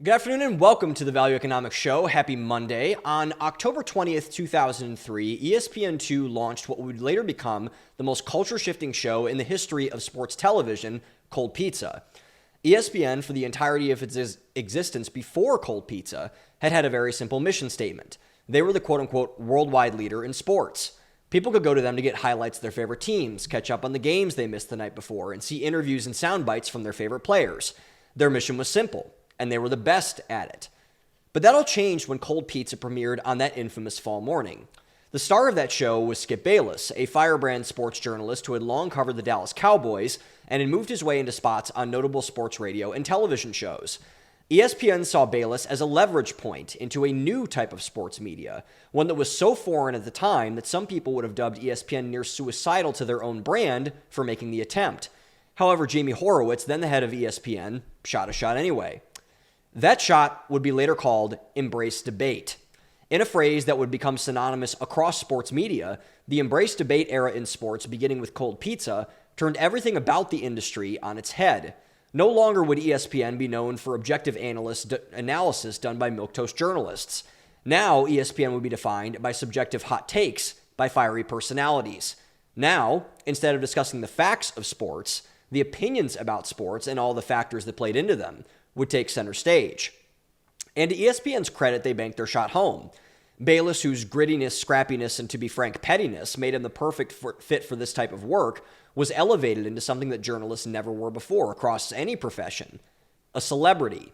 Good afternoon and welcome to the Value Economics Show. Happy Monday. On October 20th, 2003, ESPN2 launched what would later become the most culture-shifting show in the history of sports television, Cold Pizza. ESPN, for the entirety of its existence before Cold Pizza, had a very simple mission statement. They were the quote-unquote worldwide leader in sports. People could go to them to get highlights of their favorite teams, catch up on the games they missed the night before, and see interviews and sound bites from their favorite players. Their mission was simple, and they were the best at it. But that all changed when Cold Pizza premiered on that infamous fall morning. The star of that show was Skip Bayless, a firebrand sports journalist who had long covered the Dallas Cowboys and had moved his way into spots on notable sports radio and television shows. ESPN saw Bayless as a leverage point into a new type of sports media, one that was so foreign at the time that some people would have dubbed ESPN near suicidal to their own brand for making the attempt. However, Jamie Horowitz, then the head of ESPN, shot a shot anyway. That shot would be later called embrace debate. In a phrase that would become synonymous across sports media, the embrace debate era in sports, beginning with Cold Pizza, turned everything about the industry on its head. No longer would ESPN be known for objective analysis done by milquetoast journalists. Now, ESPN would be defined by subjective hot takes by fiery personalities. Now, instead of discussing the facts of sports, the opinions about sports and all the factors that played into them would take center stage. And to ESPN's credit, they banked their shot home. Bayless, whose grittiness, scrappiness, and to be frank, pettiness made him the perfect fit for this type of work, was elevated into something that journalists never were before across any profession: a celebrity.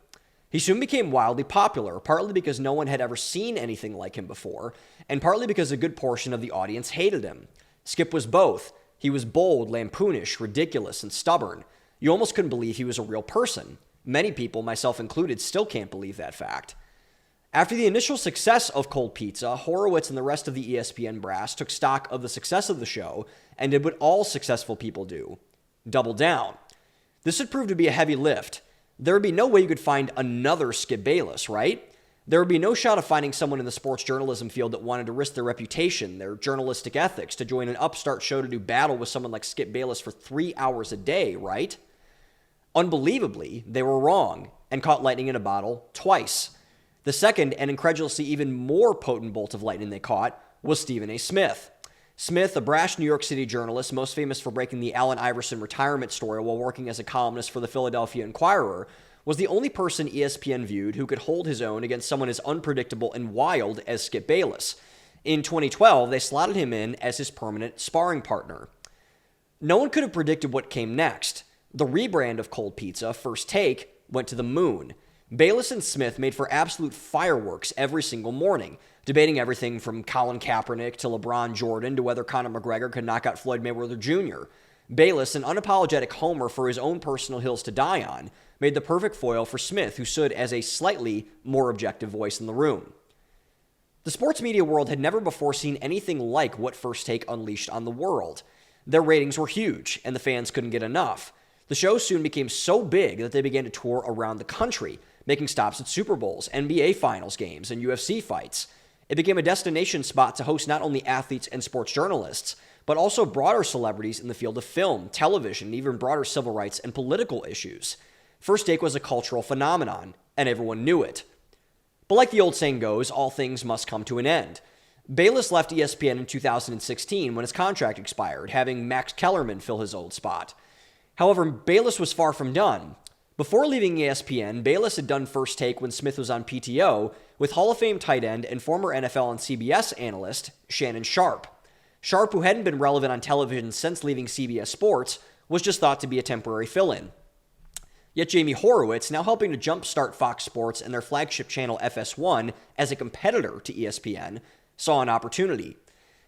He soon became wildly popular, partly because no one had ever seen anything like him before, and partly because a good portion of the audience hated him. Skip was both. He was bold, lampoonish, ridiculous, and stubborn. You almost couldn't believe he was a real person. Many people, myself included, still can't believe that fact. After the initial success of Cold Pizza, Horowitz and the rest of the ESPN brass took stock of the success of the show and did what all successful people do: double down. This would prove to be a heavy lift. There would be no way you could find another Skip Bayless, right? There would be no shot of finding someone in the sports journalism field that wanted to risk their reputation, their journalistic ethics, to join an upstart show to do battle with someone like Skip Bayless for 3 hours a day, right? Unbelievably, they were wrong and caught lightning in a bottle twice. The second, and incredulously even more potent bolt of lightning they caught, was Stephen A. Smith. Smith, a brash New York City journalist most famous for breaking the Allen Iverson retirement story while working as a columnist for the Philadelphia Inquirer, was the only person ESPN viewed who could hold his own against someone as unpredictable and wild as Skip Bayless. In 2012, they slotted him in as his permanent sparring partner. No one could have predicted what came next. The rebrand of Cold Pizza, First Take, went to the moon. Bayless and Smith made for absolute fireworks every single morning, debating everything from Colin Kaepernick to LeBron Jordan to whether Conor McGregor could knock out Floyd Mayweather Jr. Bayless, an unapologetic homer for his own personal hills to die on, made the perfect foil for Smith, who stood as a slightly more objective voice in the room. The sports media world had never before seen anything like what First Take unleashed on the world. Their ratings were huge, and the fans couldn't get enough. The show soon became so big that they began to tour around the country, making stops at Super Bowls, NBA Finals games, and UFC fights. It became a destination spot to host not only athletes and sports journalists, but also broader celebrities in the field of film, television, and even broader civil rights and political issues. First Take was a cultural phenomenon, and everyone knew it. But like the old saying goes, all things must come to an end. Bayless left ESPN in 2016 when his contract expired, having Max Kellerman fill his old spot. However, Bayless was far from done. Before leaving ESPN, Bayless had done First Take when Smith was on PTO with Hall of Fame tight end and former NFL and CBS analyst Shannon Sharpe. Sharpe, who hadn't been relevant on television since leaving CBS Sports, was just thought to be a temporary fill-in. Yet Jamie Horowitz, now helping to jumpstart Fox Sports and their flagship channel FS1 as a competitor to ESPN, saw an opportunity.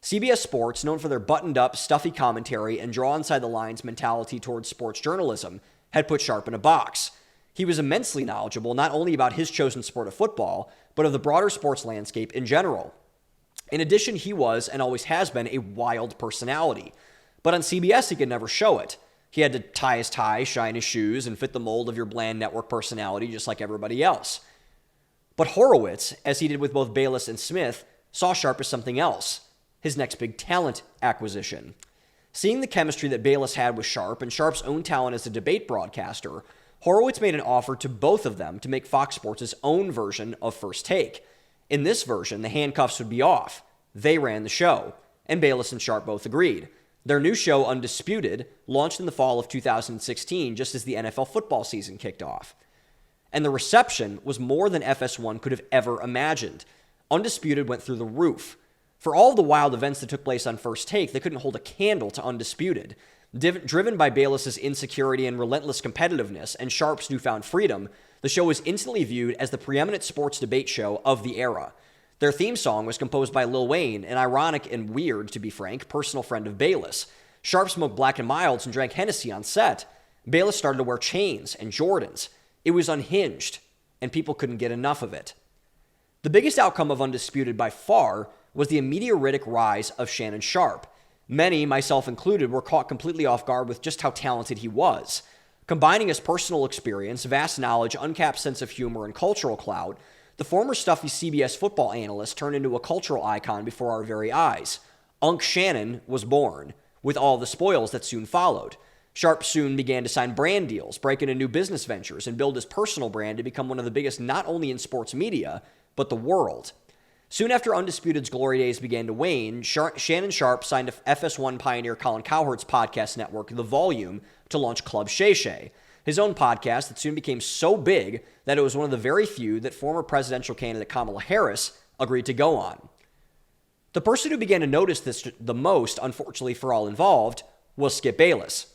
CBS Sports, known for their buttoned-up, stuffy commentary and draw-inside-the-lines mentality towards sports journalism, had put Sharpe in a box. He was immensely knowledgeable not only about his chosen sport of football, but of the broader sports landscape in general. In addition, he was, and always has been, a wild personality. But on CBS, he could never show it. He had to tie his tie, shine his shoes, and fit the mold of your bland network personality just like everybody else. But Horowitz, as he did with both Bayless and Smith, saw Sharpe as something else: his next big talent acquisition. Seeing the chemistry that Bayless had with Sharpe and Sharpe's own talent as a debate broadcaster, Horowitz made an offer to both of them to make Fox Sports' own version of First Take. In this version, the handcuffs would be off. They ran the show, and Bayless and Sharpe both agreed. Their new show, Undisputed, launched in the fall of 2016, just as the NFL football season kicked off. And the reception was more than FS1 could have ever imagined. Undisputed went through the roof. For all of the wild events that took place on First Take, they couldn't hold a candle to Undisputed. Driven by Bayless's insecurity and relentless competitiveness and Sharpe's newfound freedom, the show was instantly viewed as the preeminent sports debate show of the era. Their theme song was composed by Lil Wayne, an ironic and weird, to be frank, personal friend of Bayless. Sharpe smoked Black and Milds and drank Hennessy on set. Bayless started to wear chains and Jordans. It was unhinged, and people couldn't get enough of it. The biggest outcome of Undisputed by far was the meteoritic rise of Shannon Sharpe. Many, myself included, were caught completely off guard with just how talented he was. Combining his personal experience, vast knowledge, uncapped sense of humor, and cultural clout, the former stuffy CBS football analyst turned into a cultural icon before our very eyes. Unc Shannon was born, with all the spoils that soon followed. Sharpe soon began to sign brand deals, break into new business ventures, and build his personal brand to become one of the biggest not only in sports media, but the world. Soon after Undisputed's glory days began to wane, Shannon Sharpe signed FS1 pioneer Colin Cowherd's podcast network, The Volume, to launch Club Shay Shay, his own podcast that soon became so big that it was one of the very few that former presidential candidate Kamala Harris agreed to go on. The person who began to notice this the most, unfortunately for all involved, was Skip Bayless.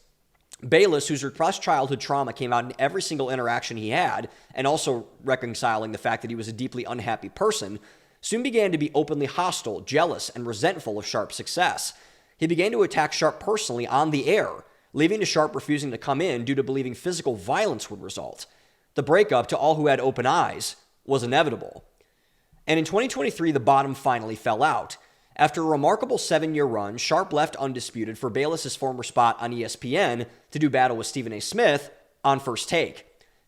Bayless, whose repressed childhood trauma came out in every single interaction he had, and also reconciling the fact that he was a deeply unhappy person, soon began to be openly hostile, jealous, and resentful of Sharpe's success. He began to attack Sharpe personally on the air, leaving to Sharpe refusing to come in due to believing physical violence would result. The breakup, to all who had open eyes, was inevitable. And in 2023, the bottom finally fell out. After a remarkable 7-year run, Sharpe left Undisputed for Bayless's former spot on ESPN to do battle with Stephen A. Smith on First Take.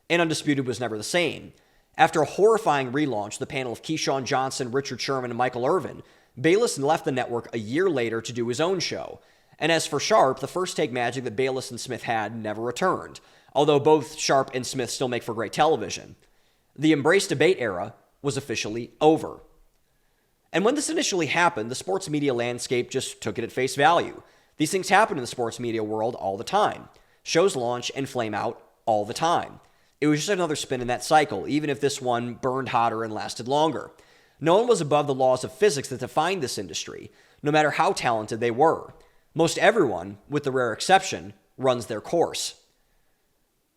And Undisputed was never the same. After a horrifying relaunch, the panel of Keyshawn Johnson, Richard Sherman, and Michael Irvin, Bayless left the network a year later to do his own show. And as for Sharpe, the First Take magic that Bayless and Smith had never returned, although both Sharpe and Smith still make for great television. The embrace debate era was officially over. And when this initially happened, the sports media landscape just took it at face value. These things happen in the sports media world all the time. Shows launch and flame out all the time. It was just another spin in that cycle, even if this one burned hotter and lasted longer. No one was above the laws of physics that defined this industry, no matter how talented they were. Most everyone, with the rare exception, runs their course.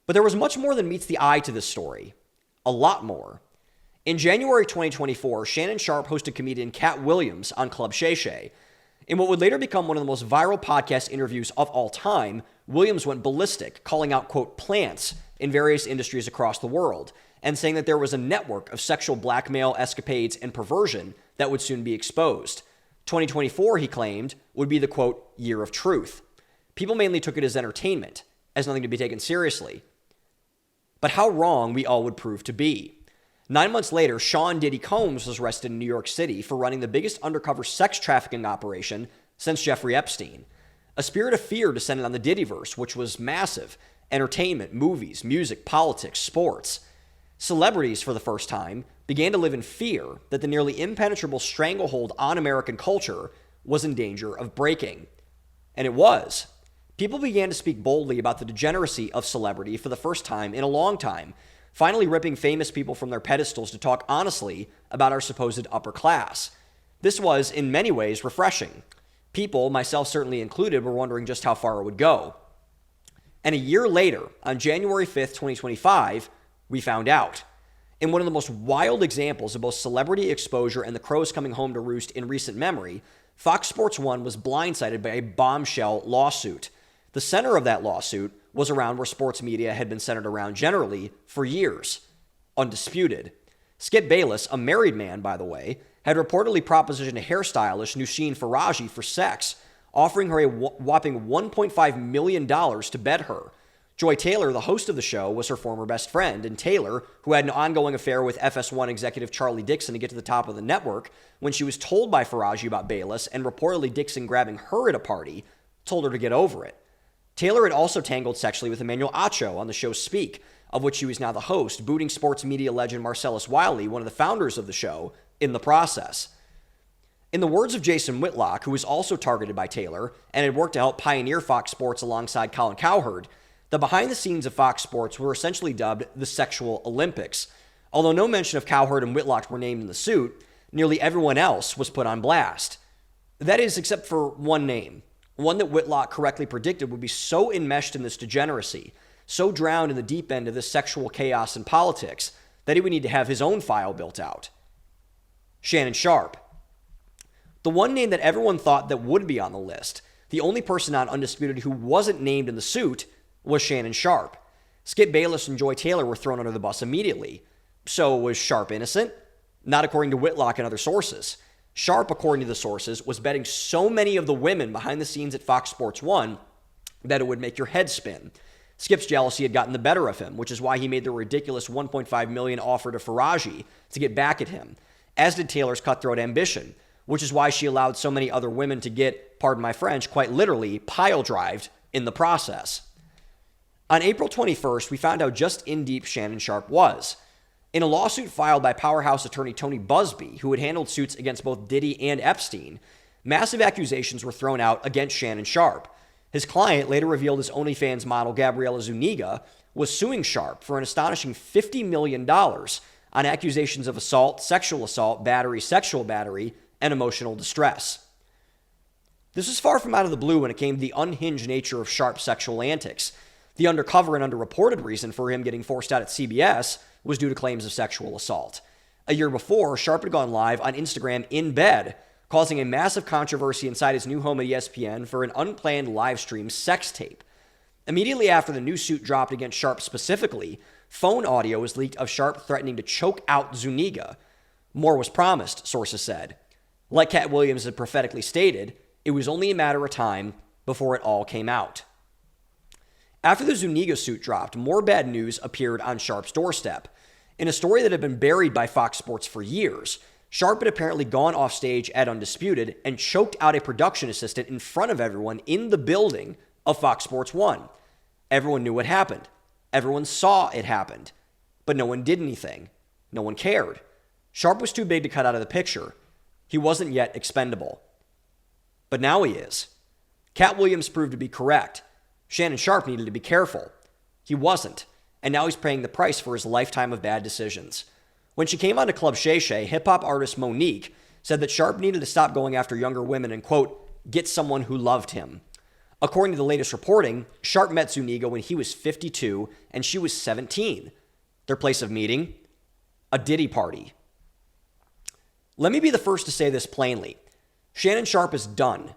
But there was much more than meets the eye to this story. A lot more. In January 2024, Shannon Sharpe hosted comedian Cat Williams on Club Shay Shay. In what would later become one of the most viral podcast interviews of all time, Williams went ballistic, calling out, quote, plants in various industries across the world, and saying that there was a network of sexual blackmail, escapades, and perversion that would soon be exposed. 2024, he claimed, would be the, quote, year of truth. People mainly took it as entertainment, as nothing to be taken seriously. But how wrong we all would prove to be. 9 months later, Sean Diddy Combs was arrested in New York City for running the biggest undercover sex trafficking operation since Jeffrey Epstein. A spirit of fear descended on the Diddyverse, which was massive. Entertainment, movies, music, politics, sports. Celebrities, for the first time, began to live in fear that the nearly impenetrable stranglehold on American culture was in danger of breaking. And it was. People began to speak boldly about the degeneracy of celebrity for the first time in a long time, finally ripping famous people from their pedestals to talk honestly about our supposed upper class. This was, in many ways, refreshing. People, myself certainly included, were wondering just how far it would go. And a year later, on January 5th, 2025, we found out. In one of the most wild examples of both celebrity exposure and the crows coming home to roost in recent memory, Fox Sports 1 was blindsided by a bombshell lawsuit. The center of that lawsuit was around where sports media had been centered around generally for years. Undisputed. Skip Bayless, a married man, by the way, had reportedly propositioned a hairstylist, Nushin Faraji, for sex, offering her a whopping $1.5 million to bed her. Joy Taylor, the host of the show, was her former best friend, and Taylor, who had an ongoing affair with FS1 executive Charlie Dixon to get to the top of the network, when she was told by Faraji about Bayless and reportedly Dixon grabbing her at a party, told her to get over it. Taylor had also tangled sexually with Emmanuel Acho on the show Speak, of which he was now the host, booting sports media legend Marcellus Wiley, one of the founders of the show, in the process. In the words of Jason Whitlock, who was also targeted by Taylor and had worked to help pioneer Fox Sports alongside Colin Cowherd, the behind the scenes of Fox Sports were essentially dubbed the Sexual Olympics. Although no mention of Cowherd and Whitlock were named in the suit, nearly everyone else was put on blast. That is, except for one name, one that Whitlock correctly predicted would be so enmeshed in this degeneracy, so drowned in the deep end of this sexual chaos and politics, that he would need to have his own file built out. Shannon Sharpe. The one name that everyone thought that would be on the list, the only person on Undisputed who wasn't named in the suit, was Shannon Sharpe. Skip Bayless and Joy Taylor were thrown under the bus immediately. So was Sharpe innocent? Not according to Whitlock and other sources. Sharpe, according to the sources, was betting so many of the women behind the scenes at Fox Sports 1 that it would make your head spin. Skip's jealousy had gotten the better of him, which is why he made the ridiculous $1.5 million offer to Faraji to get back at him, as did Taylor's cutthroat ambition, which is why she allowed so many other women to get, pardon my French, quite literally pile-drived in the process. On April 21st, we found out just in deep Shannon Sharpe was. In a lawsuit filed by powerhouse attorney Tony Busby, who had handled suits against both Diddy and Epstein, massive accusations were thrown out against Shannon Sharpe. His client, later revealed as OnlyFans model Gabriella Zuniga, was suing Sharpe for an astonishing $50 million on accusations of assault, sexual assault, battery, sexual battery, and emotional distress. This was far from out of the blue when it came to the unhinged nature of Sharpe's sexual antics. The undercover and underreported reason for him getting forced out at CBS was due to claims of sexual assault. A year before, Sharpe had gone live on Instagram in bed, causing a massive controversy inside his new home at ESPN for an unplanned live stream sex tape. Immediately after the new suit dropped against Sharpe specifically, phone audio was leaked of Sharpe threatening to choke out Zuniga. More was promised, sources said. Like Cat Williams had prophetically stated, it was only a matter of time before it all came out. After the Zuniga suit dropped, more bad news appeared on Sharpe's doorstep. In a story that had been buried by Fox Sports for years, Sharpe had apparently gone off stage at Undisputed and choked out a production assistant in front of everyone in the building of Fox Sports 1. Everyone knew what happened. Everyone saw it happened. But no one did anything. No one cared. Sharpe was too big to cut out of the picture. He wasn't yet expendable. But now he is. Cat Williams proved to be correct. Shannon Sharpe needed to be careful. He wasn't, and now he's paying the price for his lifetime of bad decisions. When she came on to Club Shay Shay, hip-hop artist Monique said that Sharpe needed to stop going after younger women and, quote, get someone who loved him. According to the latest reporting, Sharpe met Zuniga when he was 52 and she was 17. Their place of meeting? A Diddy party. Let me be the first to say this plainly. Shannon Sharpe is done.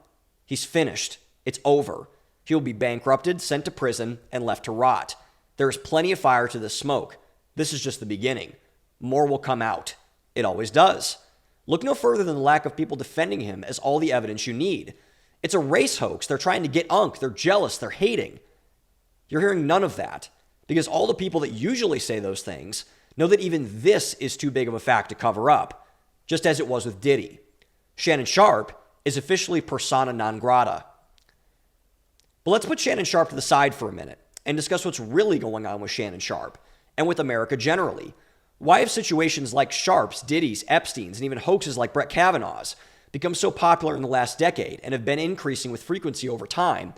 He's finished. It's over. He will be bankrupted, sent to prison, and left to rot. There is plenty of fire to this smoke. This is just the beginning. More will come out. It always does. Look no further than the lack of people defending him as all the evidence you need. It's a race hoax. They're trying to get Unk. They're jealous. They're hating. You're hearing none of that because all the people that usually say those things know that even this is too big of a fact to cover up, just as it was with Diddy. Shannon Sharpe is officially persona non grata. But let's put Shannon Sharpe to the side for a minute and discuss what's really going on with Shannon Sharpe and with America generally. Why have situations like Sharpe's, Diddy's, Epstein's, and even hoaxes like Brett Kavanaugh's become so popular in the last decade and have been increasing with frequency over time?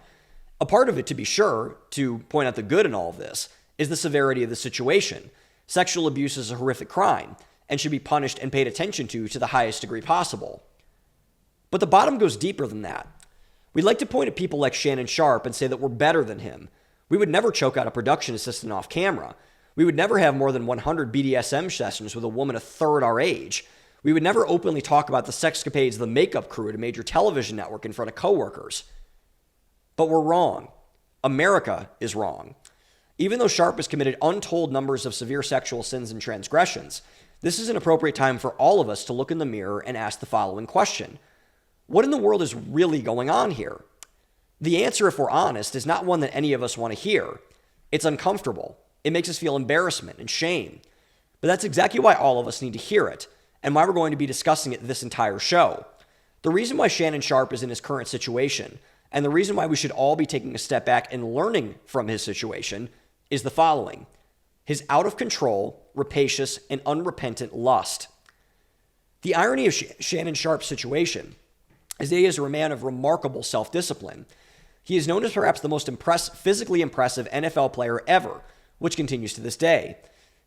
A part of it, to be sure, to point out the good in all of this, is the severity of the situation. Sexual abuse is a horrific crime and should be punished and paid attention to the highest degree possible. But the bottom goes deeper than that. We'd like to point at people like Shannon Sharpe and say that we're better than him. We would never choke out a production assistant off camera. We would never have more than 100 BDSM sessions with a woman a third our age. We would never openly talk about the sexcapades of the makeup crew at a major television network in front of coworkers. But we're wrong. America is wrong. Even though Sharpe has committed untold numbers of severe sexual sins and transgressions, this is an appropriate time for all of us to look in the mirror and ask the following question. What in the world is really going on here? The answer, if we're honest, is not one that any of us want to hear. It's uncomfortable. It makes us feel embarrassment and shame. But that's exactly why all of us need to hear it, and why we're going to be discussing it this entire show. The reason why Shannon Sharpe is in his current situation, and the reason why we should all be taking a step back and learning from his situation, is the following. his out-of-control, rapacious, and unrepentant lust. The irony of Shannon Sharpe's situation is that he is a man of remarkable self-discipline. He is known as perhaps the most physically impressive NFL player ever, which continues to this day.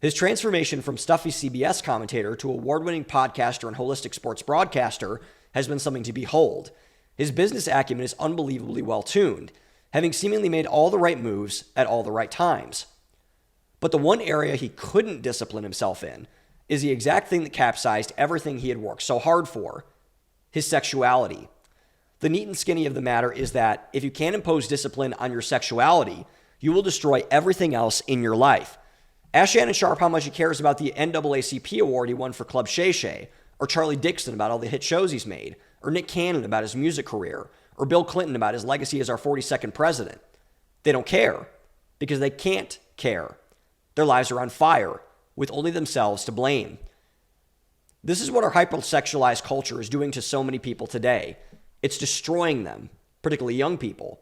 His transformation from stuffy CBS commentator to award-winning podcaster and holistic sports broadcaster has been something to behold. His business acumen is unbelievably well-tuned, having seemingly made all the right moves at all the right times. But the one area he couldn't discipline himself in is the exact thing that capsized everything he had worked so hard for: his sexuality. The neat and skinny of the matter is that if you can't impose discipline on your sexuality, you will destroy everything else in your life. Ask Shannon Sharpe how much he cares about the NAACP award he won for Club Shay Shay, or Charlie Dixon about all the hit shows he's made, or Nick Cannon about his music career, or Bill Clinton about his legacy as our 42nd president. They don't care because they can't care. Their lives are on fire, with only themselves to blame. This is what our hypersexualized culture is doing to so many people today. It's destroying them, particularly young people.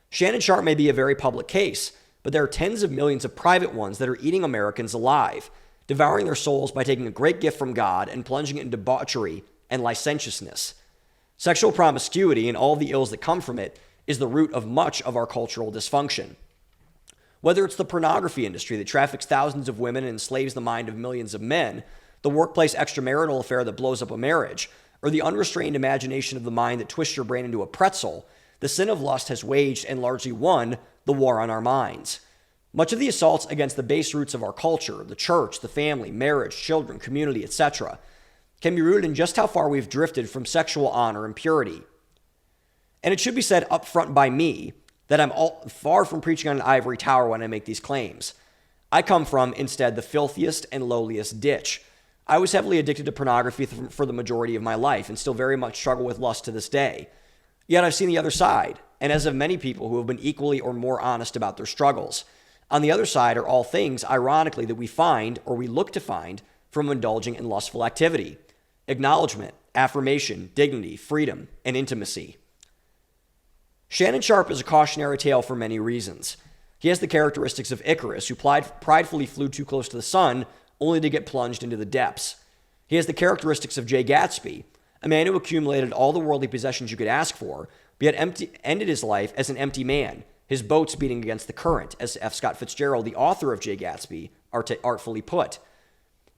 Shannon Sharpe may be a very public case, but there are tens of millions of private ones that are eating Americans alive, devouring their souls by taking a great gift from God and plunging it in debauchery and licentiousness. Sexual promiscuity and all the ills that come from it is the root of much of our cultural dysfunction. Whether it's the pornography industry that traffics thousands of women and enslaves the mind of millions of men, the workplace extramarital affair that blows up a marriage, or the unrestrained imagination of the mind that twists your brain into a pretzel, the sin of lust has waged and largely won the war on our minds. Much of the assaults against the base roots of our culture, the church, the family, marriage, children, community, etc., can be rooted in just how far we've drifted from sexual honor and purity. And it should be said up front by me that I'm far from preaching on an ivory tower when I make these claims. I come from, instead, the filthiest and lowliest ditch. I was heavily addicted to pornography for the majority of my life and still very much struggle with lust to this day. Yet I've seen the other side, and as have many people who have been equally or more honest about their struggles. On the other side are all things, ironically, that we find or we look to find from indulging in lustful activity: acknowledgement, affirmation, dignity, freedom, and intimacy. Shannon Sharpe is a cautionary tale for many reasons. He has the characteristics of Icarus, who pridefully flew too close to the sun only to get plunged into the depths. He has the characteristics of Jay Gatsby, a man who accumulated all the worldly possessions you could ask for, but yet ended his life as an empty man, his boats beating against the current, as F. Scott Fitzgerald, the author of Jay Gatsby, artfully put.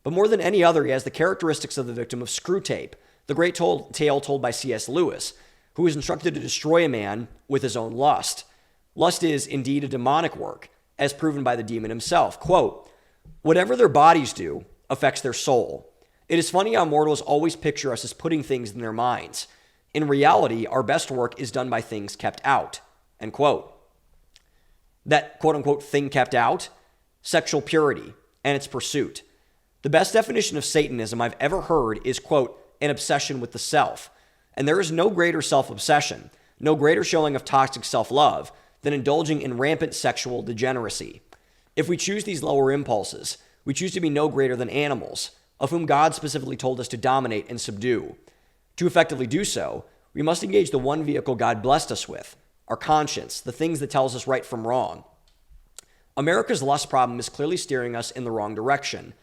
But more than any other, he has the characteristics of the victim of Screwtape, the great tale told by C.S. Lewis, who was instructed to destroy a man with his own lust. Lust is indeed a demonic work, as proven by the demon himself. Quote, "Whatever their bodies do affects their soul. It is funny how mortals always picture us as putting things in their minds. In reality, our best work is done by things kept out." End quote. That quote-unquote thing kept out, sexual purity and its pursuit. The best definition of Satanism I've ever heard is, quote, an obsession with the self. And there is no greater self-obsession, no greater showing of toxic self-love than indulging in rampant sexual degeneracy. If we choose these lower impulses, we choose to be no greater than animals, of whom God specifically told us to dominate and subdue. To effectively do so, we must engage the one vehicle God blessed us with, our conscience, the things that tells us right from wrong. America's lust problem is clearly steering us in the wrong direction.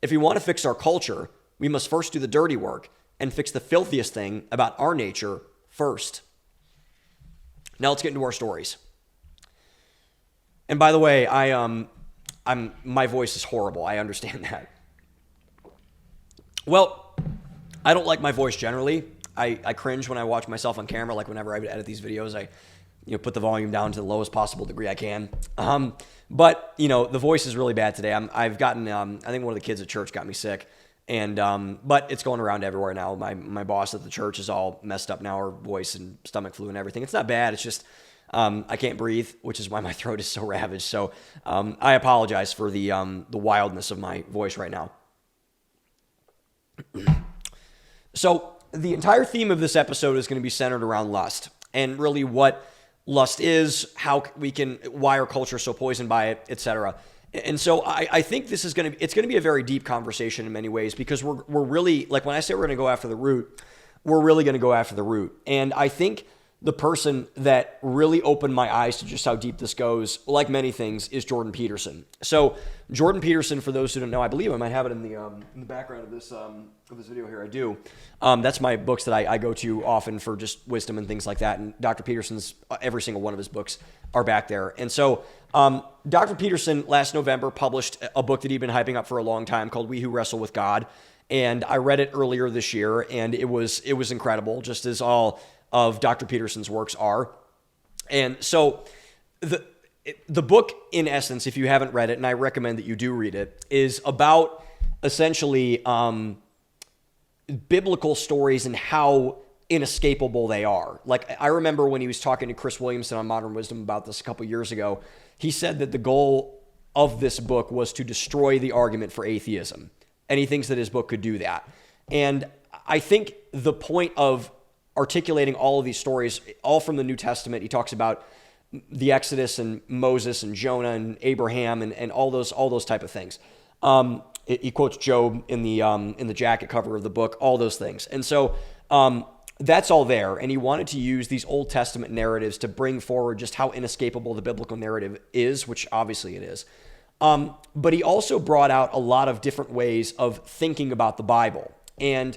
If we want to fix our culture, we must first do the dirty work and fix the filthiest thing about our nature first. Now let's get into our stories. And by the way, my voice is horrible. I understand that. Well, I don't like my voice generally. I cringe when I watch myself on camera. Like whenever I would edit these videos, I put the volume down to the lowest possible degree I can. But the voice is really bad today. I've gotten, I think one of the kids at church got me sick. And but it's going around everywhere now. My boss at the church is all messed up now, her voice and stomach flu and everything. It's not bad. It's just I can't breathe, which is why my throat is so ravaged. So I apologize for the wildness of my voice right now. So the entire theme of this episode is going to be centered around lust and really what lust is, why our culture is so poisoned by it, etc. And so I think this is it's going to be a very deep conversation in many ways, because we're really, like when I say we're going to go after the root, we're really going to go after the root. And I think the person that really opened my eyes to just how deep this goes, like many things, is Jordan Peterson. So Jordan Peterson, for those who don't know, I believe I might have it in the background of this video here. I do. That's my books that I go to often for just wisdom and things like that. And Dr. Peterson's, every single one of his books are back there. And so Dr. Peterson last November published a book that he'd been hyping up for a long time called We Who Wrestle with God. And I read it earlier this year, and it was incredible, just as all of Dr. Peterson's works are. And so the book, in essence, if you haven't read it, and I recommend that you do read it, is about essentially biblical stories and how inescapable they are. Like, I remember when he was talking to Chris Williamson on Modern Wisdom about this a couple years ago, he said that the goal of this book was to destroy the argument for atheism. And he thinks that his book could do that. And I think the point of articulating all of these stories, all from the New Testament, he talks about the Exodus and Moses and Jonah and Abraham and all those type of things. He quotes Job in the jacket cover of the book, all those things. And so that's all there. And he wanted to use these Old Testament narratives to bring forward just how inescapable the biblical narrative is, which obviously it is. But he also brought out a lot of different ways of thinking about the Bible. And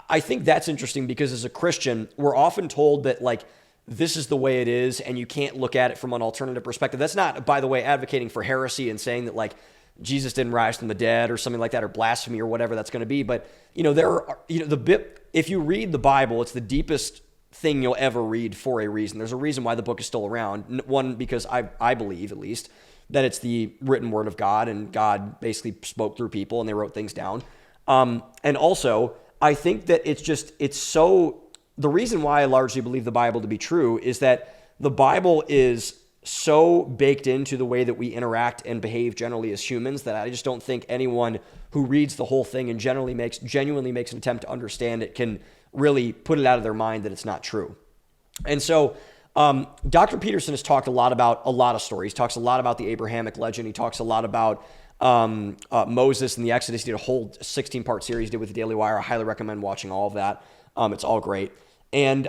I think that's interesting because as a Christian, we're often told that, like, this is the way it is and you can't look at it from an alternative perspective. That's not, by the way, advocating for heresy and saying that, like, Jesus didn't rise from the dead or something like that, or blasphemy or whatever that's going to be. But, there are, if you read the Bible, it's the deepest thing you'll ever read for a reason. There's a reason why the book is still around. One, because I believe, at least, that it's the written word of God, and God basically spoke through people and they wrote things down. And also, I think that the reason why I largely believe the Bible to be true is that the Bible is so baked into the way that we interact and behave generally as humans that I just don't think anyone who reads the whole thing and genuinely makes an attempt to understand it can really put it out of their mind that it's not true. And so Dr. Peterson has talked a lot about a lot of stories. He talks a lot about the Abrahamic legend. He talks a lot about Moses and the Exodus. He did a whole 16-part series he did with the Daily Wire. I highly recommend watching all of that. It's all great. And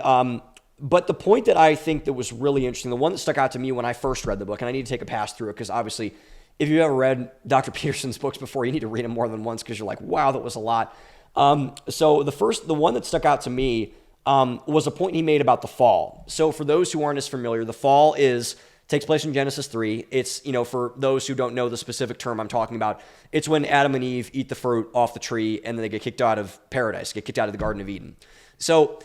but the point that I think that was really interesting, the one that stuck out to me when I first read the book, and I need to take a pass through it because obviously if you've ever read Dr. Peterson's books before, you need to read them more than once because you're like, wow, that was a lot. So the one that stuck out to me was a point he made about the fall. So for those who aren't as familiar, the fall takes place in Genesis 3. It's, for those who don't know the specific term I'm talking about, it's when Adam and Eve eat the fruit off the tree and then they get kicked out of paradise, get kicked out of the Garden of Eden. So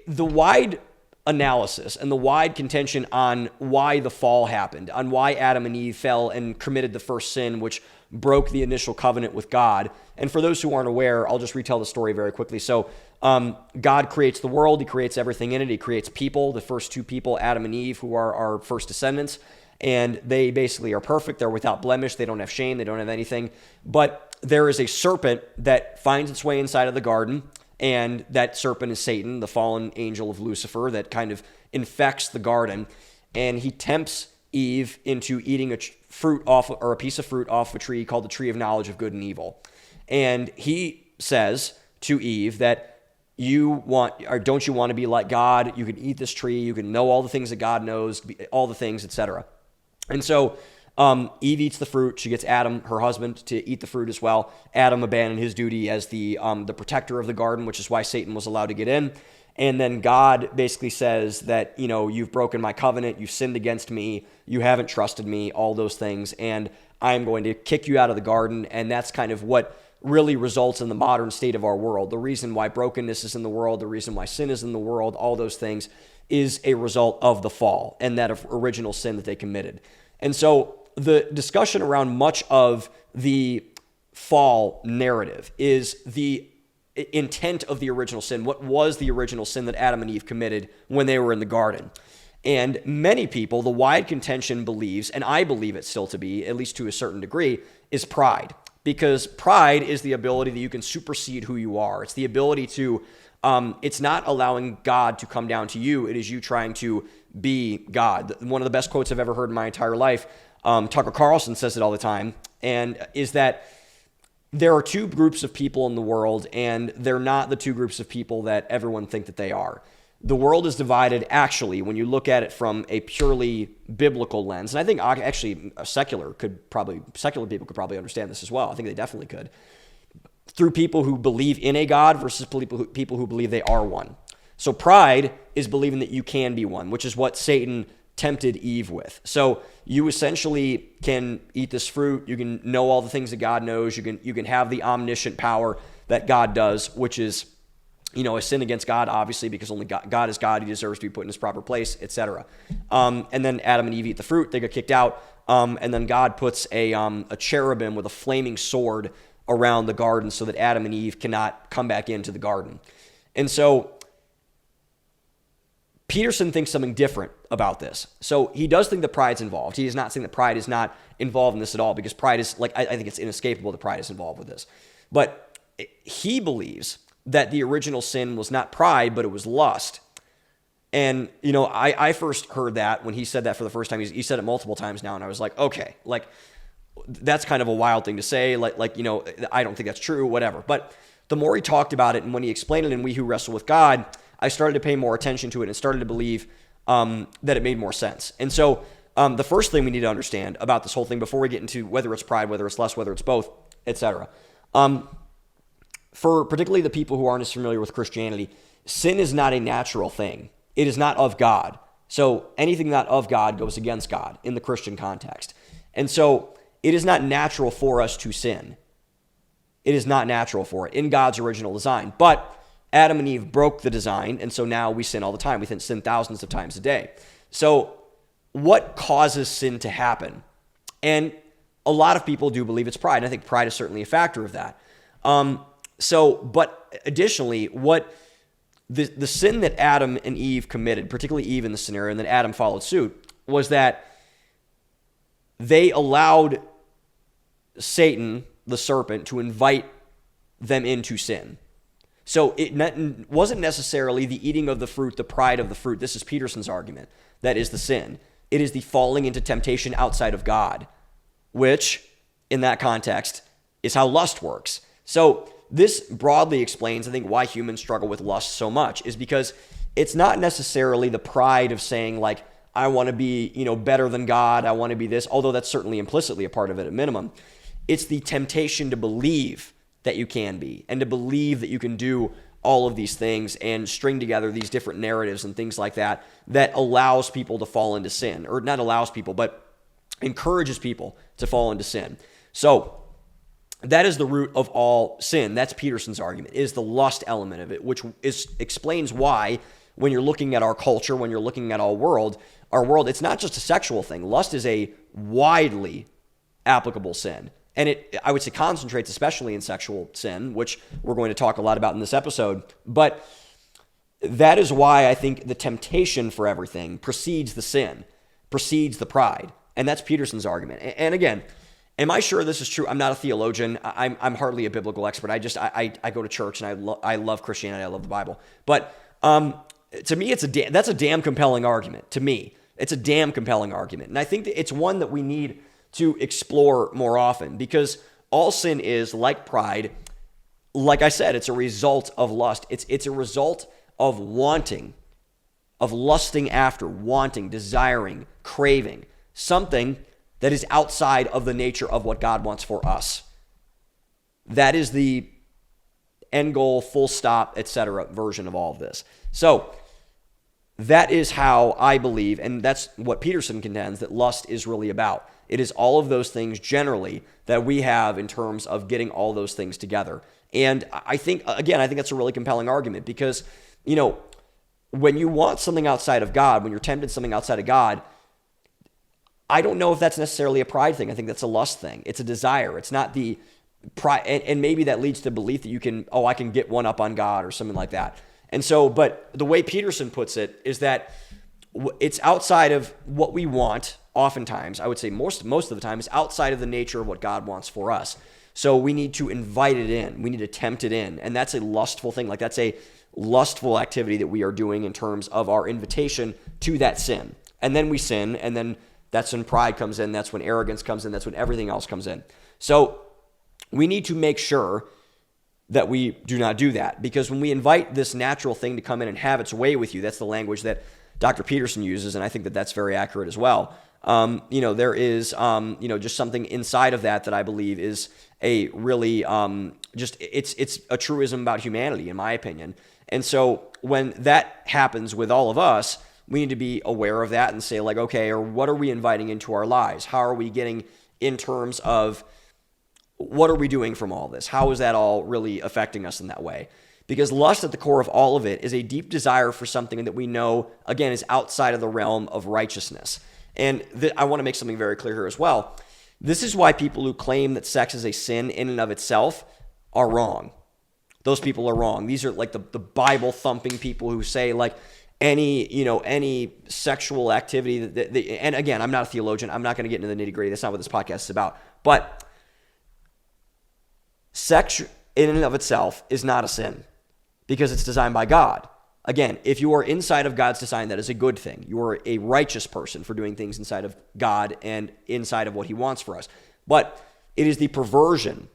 the wide analysis and the wide contention on why the fall happened, on why Adam and Eve fell and committed the first sin, which broke the initial covenant with God. And for those who aren't aware, I'll just retell the story very quickly. So God creates the world. He creates everything in it. He creates people, the first two people, Adam and Eve, who are our first descendants. And they basically are perfect. They're without blemish. They don't have shame. They don't have anything. But there is a serpent that finds its way inside of the garden. And that serpent is Satan, the fallen angel of Lucifer that kind of infects the garden. And he tempts Eve into eating a piece of fruit off a tree called the tree of knowledge of good and evil. And he says to Eve that don't you want to be like God? You can eat this tree. You can know all the things that God knows, all the things, etc. And so Eve eats the fruit. She gets Adam, her husband, to eat the fruit as well. Adam abandoned his duty as the protector of the garden, which is why Satan was allowed to get in. And then God basically says that, you've broken my covenant, you've sinned against me, you haven't trusted me, all those things, and I'm going to kick you out of the garden. And that's kind of what really results in the modern state of our world. The reason why brokenness is in the world, the reason why sin is in the world, all those things is a result of the fall and that original sin that they committed. And so the discussion around much of the fall narrative is the intent of the original sin. What was the original sin that Adam and Eve committed when they were in the garden? And many people, the wide contention believes, and I believe it still to be, at least to a certain degree, is pride. Because pride is the ability that you can supersede who you are. It's the ability to, it's not allowing God to come down to you. It is you trying to be God. One of the best quotes I've ever heard in my entire life, Tucker Carlson says it all the time, and is that there are two groups of people in the world, and they're not the two groups of people that everyone think that they are. the world is divided actually when you look at it from a purely biblical lens. And I think actually secular people could probably understand this as well. I think they definitely could. Through people who believe in a God versus people who believe they are one. So pride is believing that you can be one, which is what Satan tempted Eve with. So you essentially can eat this fruit. You can know all the things that God knows. You can have the omniscient power that God does, which is, a sin against God, obviously, because only God is God. He deserves to be put in his proper place, etc. And then Adam and Eve eat the fruit. They get kicked out. And then God puts a cherubim with a flaming sword around the garden so that Adam and Eve cannot come back into the garden. And so Peterson thinks something different about this. So he does think that pride's involved. He is not saying that pride is not involved in this at all, because pride is, I think it's inescapable that pride is involved with this. But he believes that the original sin was not pride, but it was lust. And, I first heard that when he said that for the first time. He said it multiple times now, and I was like, okay, that's kind of a wild thing to say. I don't think that's true, whatever. But the more he talked about it, and when he explained it in We Who Wrestle with God, I started to pay more attention to it and started to believe that it made more sense. And so the first thing we need to understand about this whole thing, before we get into whether it's pride, whether it's lust, whether it's both, etc., for particularly the people who aren't as familiar with Christianity, sin is not a natural thing. It is not of God. So anything not of God goes against God in the Christian context. And so it is not natural for us to sin. It is not natural for it in God's original design. But Adam and Eve broke the design, and so now we sin all the time. We sin thousands of times a day. So what causes sin to happen? And a lot of people do believe it's pride, and I think pride is certainly a factor of that. But additionally, what the sin that Adam and Eve committed, particularly Eve in the scenario, and then Adam followed suit, was that they allowed Satan, the serpent, to invite them into sin. So it wasn't necessarily the eating of the fruit, the pride of the fruit. This is Peterson's argument. That is the sin. It is the falling into temptation outside of God, which, in that context, is how lust works. So this broadly explains, I think, why humans struggle with lust so much, is because it's not necessarily the pride of saying, I want to be, better than God. I want to be this, although that's certainly implicitly a part of it at minimum. It's the temptation to believe that you can be, and to believe that you can do all of these things and string together these different narratives and things like that, that allows people to fall into sin, or not allows people, but encourages people to fall into sin. So that is the root of all sin. That's Peterson's argument, is the lust element of it, which explains why when you're looking at our culture, when you're looking at our world, it's not just a sexual thing. Lust is a widely applicable sin. And I would say, concentrates especially in sexual sin, which we're going to talk a lot about in this episode. But that is why I think the temptation for everything precedes the sin, precedes the pride. And that's Peterson's argument. And again, am I sure this is true? I'm not a theologian. I'm hardly a biblical expert. I go to church, and I love Christianity. I love the Bible. But to me, that's a damn compelling argument. To me, it's a damn compelling argument. And I think that it's one that we need to explore more often, because all sin is, like pride, like I said, it's a result of lust. It's a result of wanting, of lusting after, wanting, desiring, craving something that is outside of the nature of what God wants for us. That is the end goal, full stop, etc. version of all of this. So that is how I believe, and that's what Peterson contends, that lust is really about. It is all of those things generally that we have in terms of getting all those things together. And I think that's a really compelling argument, because, when you want something outside of God, when you're tempted something outside of God, I don't know if that's necessarily a pride thing. I think that's a lust thing. It's a desire. It's not the pride. And maybe that leads to belief that I can get one up on God or something like that. And so, but the way Peterson puts it is that it's outside of what we want. Oftentimes, I would say most of the time, is outside of the nature of what God wants for us. So we need to invite it in. We need to tempt it in. And that's a lustful thing. That's a lustful activity that we are doing in terms of our invitation to that sin. And then we sin, and then that's when pride comes in. That's when arrogance comes in. That's when everything else comes in. So we need to make sure that we do not do that. Because when we invite this natural thing to come in and have its way with you, that's the language that Dr. Peterson uses, and I think that that's very accurate as well. There is, just something inside of that I believe is a really, it's a truism about humanity, in my opinion. And so when that happens with all of us, we need to be aware of that and say, like, okay, or what are we inviting into our lives? How are we getting in terms of what are we doing from all this? How is that all really affecting us in that way? Because lust at the core of all of it is a deep desire for something that we know, again, is outside of the realm of righteousness. And I want to make something very clear here as well. This is why people who claim that sex is a sin in and of itself are wrong. Those people are wrong. These are like the Bible thumping people who say like any sexual activity and again, I'm not a theologian. I'm not going to get into the nitty gritty. That's not what this podcast is about. But sex in and of itself is not a sin because it's designed by God. Again, if you are inside of God's design, that is a good thing. You are a righteous person for doing things inside of God and inside of what he wants for us. But it is the perversion,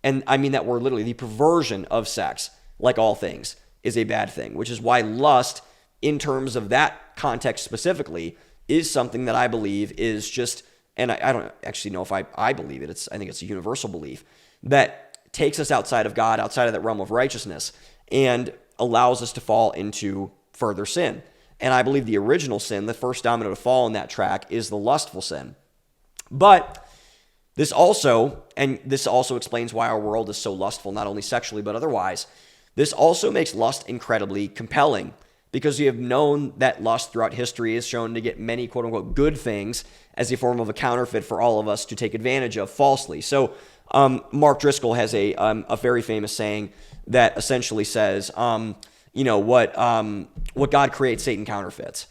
and I mean that word literally, the perversion of sex, like all things, is a bad thing, which is why lust, in terms of that context specifically, is something that I believe is just, and I don't actually know if I believe it, I think it's a universal belief, that takes us outside of God, outside of that realm of righteousness, and allows us to fall into further sin. And I believe the original sin, the first domino to fall in that track, is the lustful sin. But this also explains why our world is so lustful, not only sexually, but otherwise. This also makes lust incredibly compelling because we have known that lust throughout history is shown to get many quote-unquote good things as a form of a counterfeit for all of us to take advantage of falsely. So Mark Driscoll has a very famous saying that essentially says, what God creates, Satan counterfeits.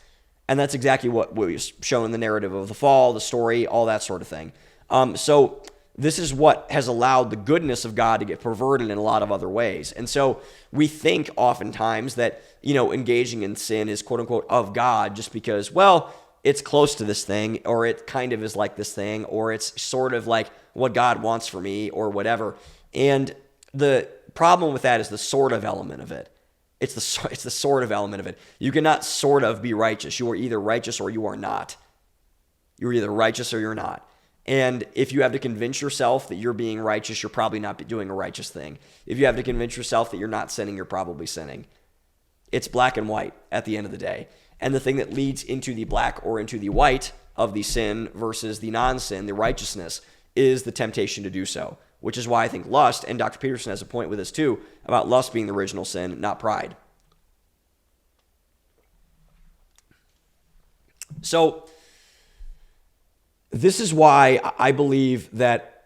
And that's exactly what was shown in the narrative of the fall, the story, all that sort of thing. So this is what has allowed the goodness of God to get perverted in a lot of other ways. And so we think oftentimes that, engaging in sin is quote unquote of God just because, well, it's close to this thing, or it kind of is like this thing, or it's sort of like what God wants for me, or whatever. And the problem with that is the sort of element of it. It's the sort of element of it. You cannot sort of be righteous. You are either righteous or you are not. You're either righteous or you're not. And if you have to convince yourself that you're being righteous, you're probably not doing a righteous thing. If you have to convince yourself that you're not sinning, you're probably sinning. It's black and white at the end of the day. And the thing that leads into the black or into the white of the sin versus the non-sin, the righteousness, is the temptation to do so, which is why I think lust, and Dr. Peterson has a point with this too, about lust being the original sin, not pride. So this is why I believe that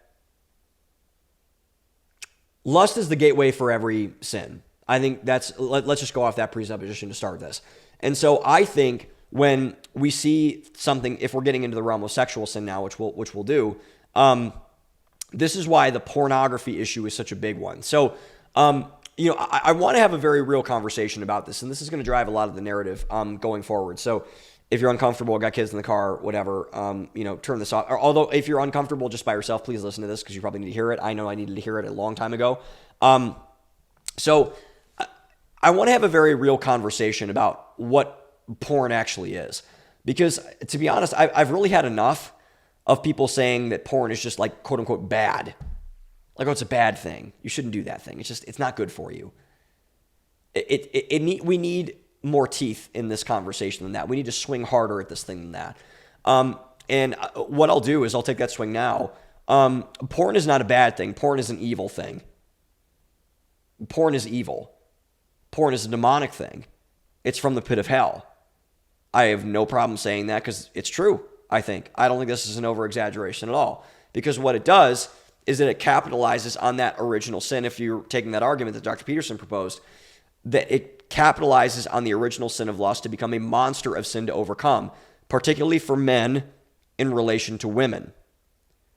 lust is the gateway for every sin. I think let's just go off that presupposition to start this. And so I think when we see something, if we're getting into the realm of sexual sin now, which we'll do, this is why the pornography issue is such a big one. So, I want to have a very real conversation about this, and this is going to drive a lot of the narrative going forward. So if you're uncomfortable, got kids in the car, whatever, turn this off. Or, although if you're uncomfortable just by yourself, please listen to this because you probably need to hear it. I know I needed to hear it a long time ago. So I want to have a very real conversation about what porn actually is. Because to be honest, I've really had enough of people saying that porn is just like quote unquote bad. Like, oh, it's a bad thing. You shouldn't do that thing. It's not good for you. We need more teeth in this conversation than that. We need to swing harder at this thing than that. And what I'll do is I'll take that swing now. Porn is not a bad thing. Porn is an evil thing. Porn is evil. Porn is a demonic thing. It's from the pit of hell. I have no problem saying that because it's true, I think. I don't think this is an over-exaggeration at all. Because what it does is that it capitalizes on that original sin. If you're taking that argument that Dr. Peterson proposed, that it capitalizes on the original sin of lust to become a monster of sin to overcome, particularly for men in relation to women.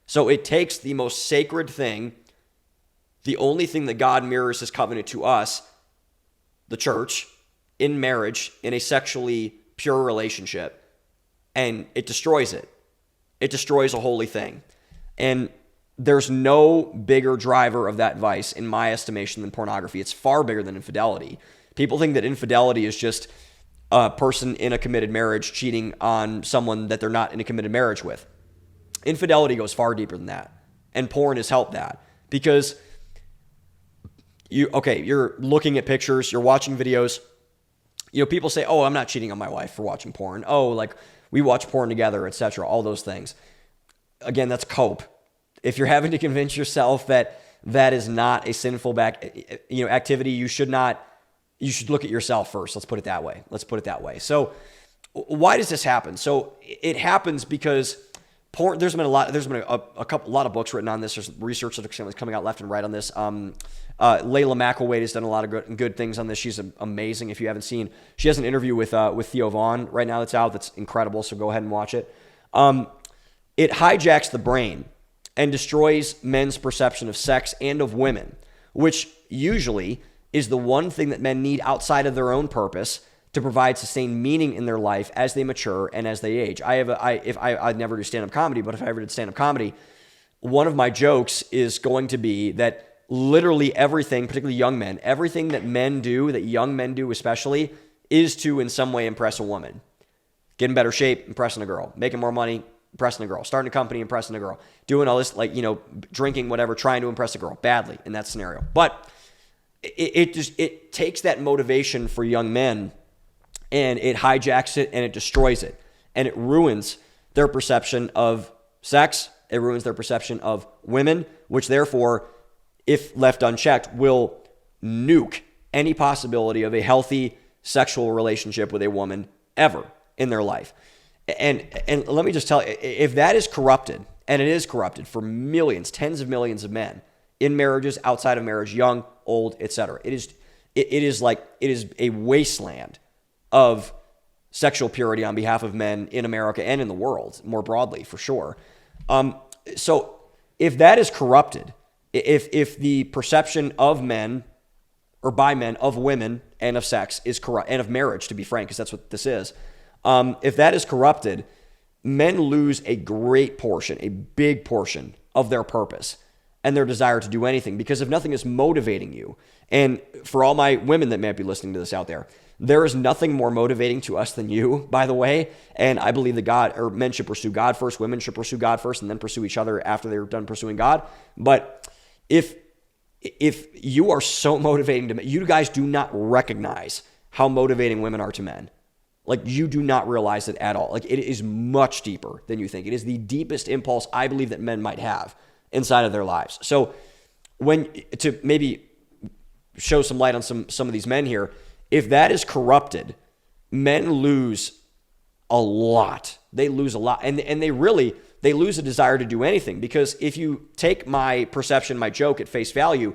So it takes the most sacred thing, the only thing that God mirrors his covenant to us, the church, in marriage, in a sexually pure relationship, and it destroys it. It destroys a holy thing. And there's no bigger driver of that vice, in my estimation, than pornography. It's far bigger than infidelity. People think that infidelity is just a person in a committed marriage cheating on someone that they're not in a committed marriage with. Infidelity goes far deeper than that. And porn has helped that because you're looking at pictures, you're watching videos. People say, oh, I'm not cheating on my wife for watching porn. Oh, like we watch porn together, etc. All those things. Again, that's cope. If you're having to convince yourself that that is not a sinful activity, you should look at yourself first. Let's put it that way. So why does this happen? So it happens because porn, there's been a lot of books written on this. There's research that's coming out left and right on this. Layla McElwaite has done a lot of good things on this. She's amazing. If you haven't seen, she has an interview with Theo Vaughn right now that's out. That's incredible. So go ahead and watch it. It hijacks the brain and destroys men's perception of sex and of women, which usually is the one thing that men need outside of their own purpose to provide sustained meaning in their life as they mature and as they age. I'd never do stand-up comedy, but if I ever did stand-up comedy, one of my jokes is going to be that literally everything, particularly young men, everything that men do, that young men do especially, is to in some way impress a woman. Get in better shape, impressing a girl. Making more money, impressing a girl. Starting a company, impressing a girl. Doing all this, drinking, whatever, trying to impress a girl badly in that scenario. But it takes that motivation for young men and it hijacks it and it destroys it. And it ruins their perception of sex. It ruins their perception of women, which therefore, if left unchecked, will nuke any possibility of a healthy sexual relationship with a woman ever in their life. And let me just tell you, if that is corrupted, and it is corrupted for millions, tens of millions of men in marriages, outside of marriage, young, old, etc., it is a wasteland of sexual purity on behalf of men in America and in the world more broadly, for sure. So if that is corrupted, if the perception of men or by men of women and of sex is corrupt, and of marriage, to be frank, because that's what this is, if that is corrupted, men lose a great portion, a big portion of their purpose and their desire to do anything, because if nothing is motivating you, and for all my women that might be listening to this out there is nothing more motivating to us than you, by the way. And I believe that men should pursue God first, women should pursue God first, and then pursue each other after they're done pursuing God. But if you are so motivating to men, you guys do not recognize how motivating women are to men. Like, you do not realize it at all. Like, it is much deeper than you think. It is the deepest impulse I believe that men might have inside of their lives. So to maybe show some light on some of these men here, if that is corrupted, men lose a lot. They lose a lot. And they lose a desire to do anything, because if you take my perception, my joke at face value,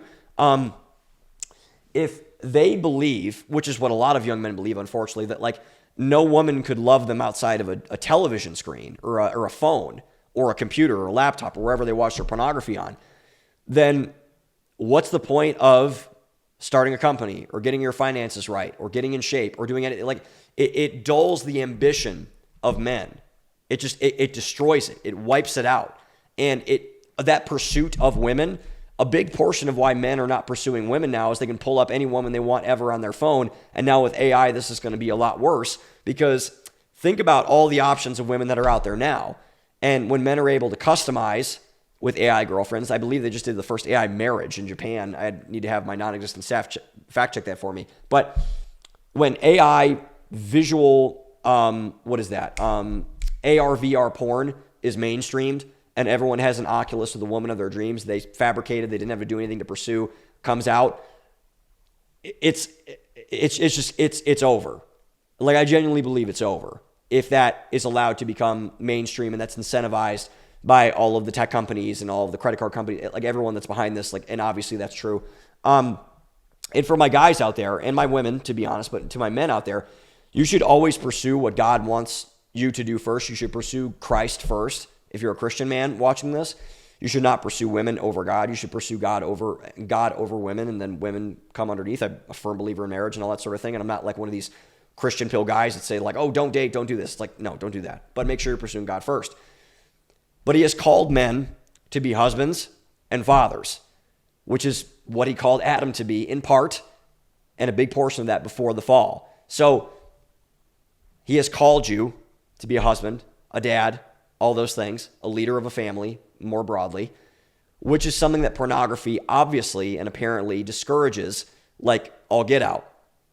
if they believe, which is what a lot of young men believe, unfortunately, that no woman could love them outside of a television screen or a phone or a computer or a laptop or wherever they watch their pornography on, then what's the point of starting a company or getting your finances right or getting in shape or doing anything? It dulls the ambition of men. It destroys it. It wipes it out. And that pursuit of women, a big portion of why men are not pursuing women now is they can pull up any woman they want ever on their phone. And now with AI, this is going to be a lot worse, because think about all the options of women that are out there now. And when men are able to customize with AI girlfriends, I believe they just did the first AI marriage in Japan. I need to have my non-existent staff fact check that for me. But when AI visual, AR, VR porn is mainstreamed, and everyone has an Oculus with the woman of their dreams, they fabricated, they didn't have to do anything to pursue, comes out, it's over. I genuinely believe it's over if that is allowed to become mainstream, and that's incentivized by all of the tech companies and all of the credit card companies, everyone that's behind this, and obviously that's true. And for my guys out there, and my women, to be honest, but to my men out there, you should always pursue what God wants you to do first. You should pursue Christ first. If you're a Christian man watching this, you should not pursue women over God. You should pursue God over women, and then women come underneath. I'm a firm believer in marriage and all that sort of thing, and I'm not like one of these Christian pill guys that say oh, don't date, don't do this. No, don't do that. But make sure you're pursuing God first. But he has called men to be husbands and fathers, which is what he called Adam to be in part, and a big portion of that before the fall. So he has called you to be a husband, a dad, all those things, a leader of a family more broadly, which is something that pornography obviously and apparently discourages like all get out.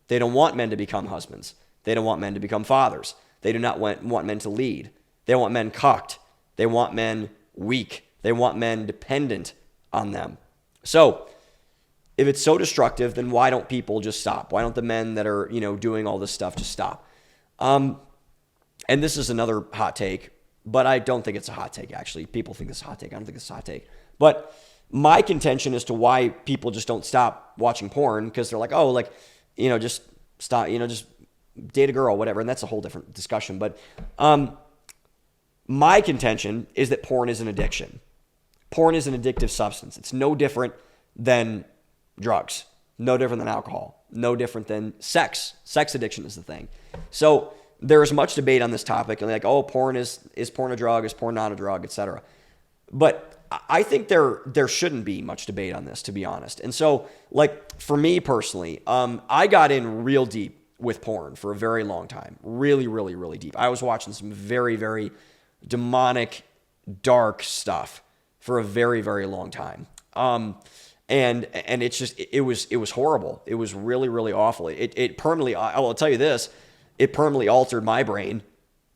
They don't want men to become husbands. They don't want men to become fathers. They do not want men to lead. They want men cucked. They want men weak. They want men dependent on them. So if it's so destructive, then why don't people just stop? Why don't the men that are, doing all this stuff just stop? And this is another hot take, but I don't think it's a hot take, actually. People think it's a hot take. I don't think it's a hot take. But my contention as to why people just don't stop watching porn, because they're like, just stop, just date a girl, whatever. And that's a whole different discussion. But my contention is that porn is an addiction. Porn is an addictive substance. It's no different than drugs, no different than alcohol, no different than sex. Sex addiction is the thing. So there's much debate on this topic, and like, porn is porn a drug? Is porn not a drug, etc. But I think there shouldn't be much debate on this, to be honest. And so, like, for me personally, I got in real deep with porn for a very long time, really, really, really deep. I was watching some very, very demonic, dark stuff for a very, very long time. And it's just, it was horrible. It was really, really awful. It permanently, I will tell you this, it permanently altered my brain.